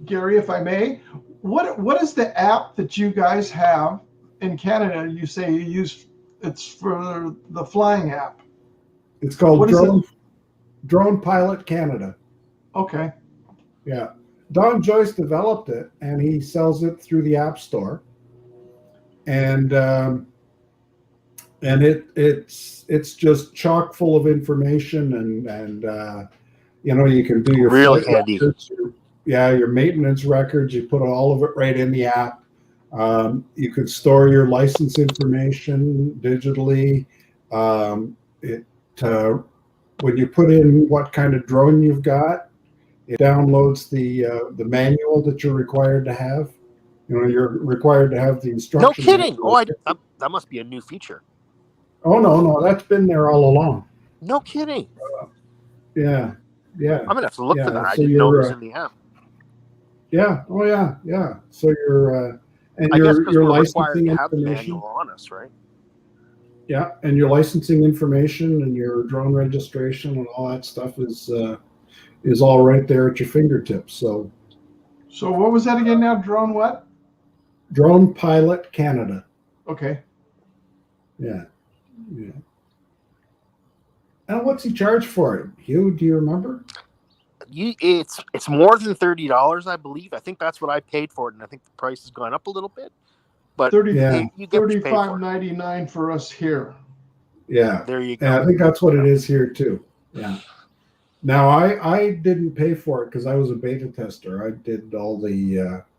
Gary, if I may. What is the app that you guys have in Canada? You say you use it's for the flying app. It's called What is Drone Pilot Canada. Okay. Yeah. Don Joyce developed it, and he sells it through the App Store. And it's just chock full of information, and you can do your Really flight handy. records, your maintenance records. You put all of it right in the app. You could store your license information digitally. When you put in what kind of drone you've got, it downloads the manual that you're required to have. You're required to have the No instructions. kidding. Oh, that must be a new feature. Oh no, that's been there all along. No kidding. Yeah. I'm gonna have to look for that. I so didn't know it was you're, in the app. Yeah. Oh yeah. So you're and I guess because your we're required licensing to have the information. manual on us, right? Yeah, and your licensing information and your drone registration and all that stuff is all right there at your fingertips. So what was that again now? Drone what? Drone Pilot Canada. Okay. Yeah. And what's he charge for it? Hugh, do you remember? It's more than $30, I believe. I think that's what I paid for it, and I think the price has gone up a little bit. But you get what you pay for. $35.99 for us here. Yeah. There you go. Yeah, I think that's what it is here too. Yeah. Now I didn't pay for it because I was a beta tester. I did all the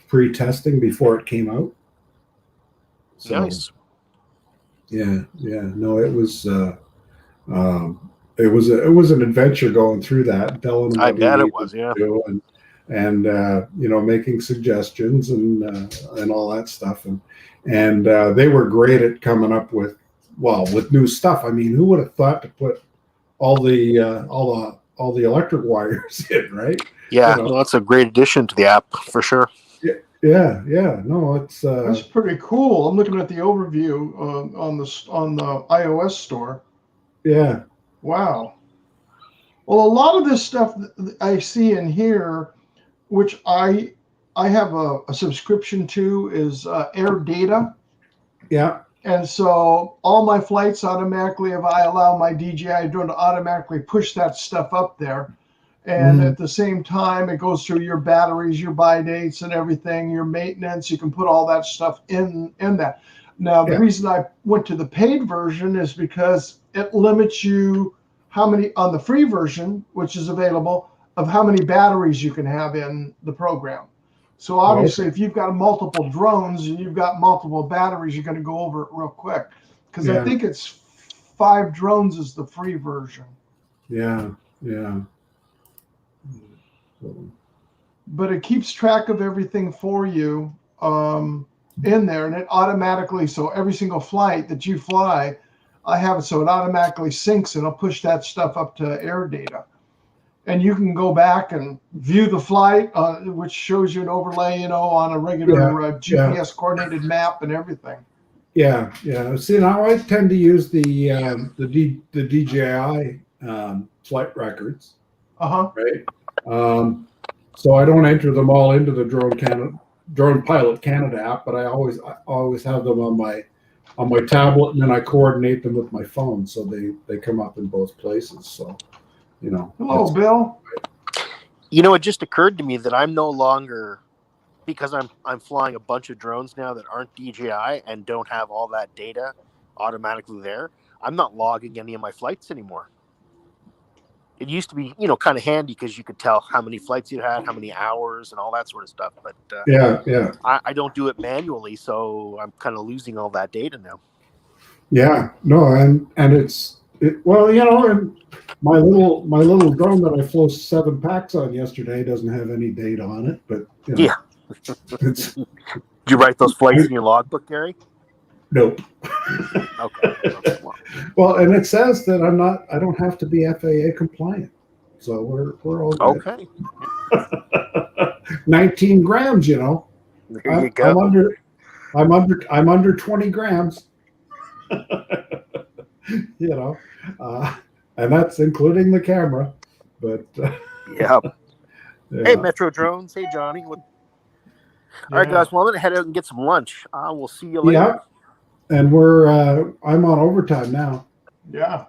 pre-testing before it came out. So, Nice. Yeah. No, it was an adventure going through that, telling them I what bet you it was, needed yeah. to do and making suggestions and all that stuff, and they were great at coming up with new stuff. I mean, who would have thought to put all the electric wires in, right? Yeah, well, that's a great addition to the app for sure. Yeah, yeah. No, it's That's pretty cool. I'm looking at the overview on the iOS store. yeah, Wow. Well, a lot of this stuff I see in here, which I have a subscription to, is Air Data. yeah. And so all my flights automatically, if I allow my DJI drone to automatically push that stuff up there. And at the same time, it goes through your batteries, your buy dates and everything, your maintenance. You can put all that stuff in that. Now, the Yeah. reason I went to the paid version is because it limits you how many, on the free version, which is available, of how many batteries you can have in the program. So obviously, if you've got multiple drones and you've got multiple batteries, you're going to go over it real quick. Because I Yeah. think it's 5 drones is the free version. Yeah, yeah. But it keeps track of everything for you in there, and it automatically, so every single flight that you fly, I have it so it automatically syncs and I'll push that stuff up to Air Data. And you can go back and view the flight, which shows you an overlay, on a regular GPS coordinated map and everything. Yeah, yeah. See, now I tend to use the DJI flight records, right? So I don't enter them all into the Drone Pilot Canada app, but I always have them on my tablet, and then I coordinate them with my phone, so they come up in both places. So, Hello, Bill. It just occurred to me that I'm no longer, because I'm flying a bunch of drones now that aren't DJI and don't have all that data automatically there. I'm not logging any of my flights anymore. It used to be, kind of handy because you could tell how many flights you had, how many hours, and all that sort of stuff. But yeah. I don't do it manually, so I'm kind of losing all that data now. Yeah, no, and and my little drone that I flew 7 packs on yesterday doesn't have any data on it, but Yeah. Did you write those flights in your logbook, Gary? Nope. Okay. Well, and it says that I don't have to be FAA compliant, so we're all good. Okay. 19 grams, There you go. I'm under 20 grams. And that's including the camera. But yeah. Hey, Metro Drones. Hey, Johnny. All right, guys. Well, I'm gonna head out and get some lunch. We'll see you later. Yeah. And I'm on overtime now. Yeah.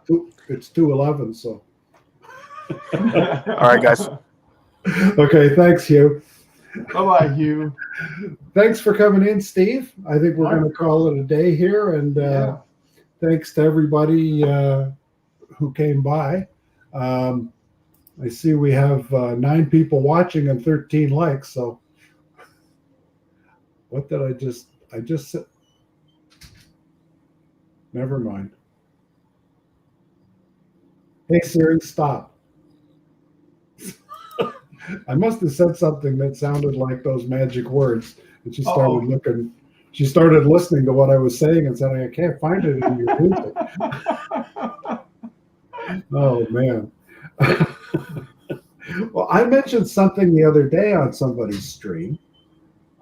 It's 2:11, so. All right, guys. Okay, thanks, Hugh. Bye-bye, Hugh. Thanks for coming in, Steve. I think we're going to call it a day here, and thanks to everybody who came by. I see we have 9 people watching and 13 likes, so what did I just said? Never mind. Hey Siri, stop. I must have said something that sounded like those magic words, and she started looking. She started listening to what I was saying and said, "I can't find it in your music." Oh man. Well, I mentioned something the other day on somebody's stream.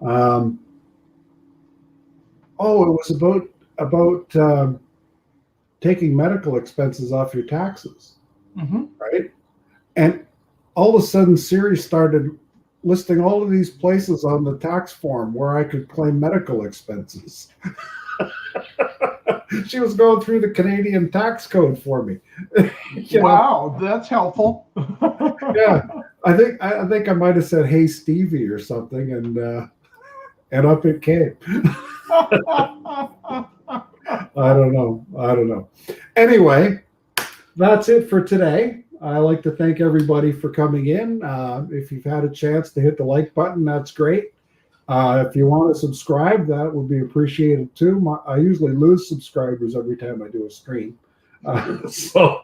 It was about taking medical expenses off your taxes, right? And all of a sudden, Siri started listing all of these places on the tax form where I could claim medical expenses. She was going through the Canadian tax code for me. Wow, that's helpful. Yeah, I think I might have said, "Hey Stevie" or something, and up it came. I don't know. Anyway, that's it for today. I'd like to thank everybody for coming in. If you've had a chance to hit the like button, that's great. If you want to subscribe, that would be appreciated too. I usually lose subscribers every time I do a stream. So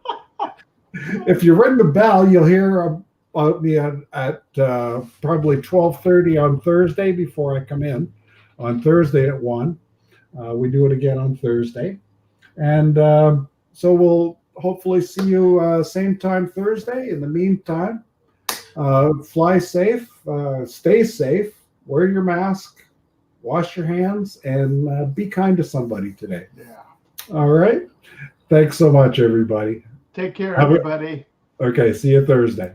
if you ring the bell, you'll hear about me at probably 12:30 on Thursday before I come in. On Thursday at 1. We do it again on Thursday. And so we'll hopefully see you same time Thursday. In the meantime, fly safe, stay safe, wear your mask, wash your hands, and be kind to somebody today. Yeah. All right. Thanks so much, everybody. Take care, Have a- everybody. Okay. See you Thursday.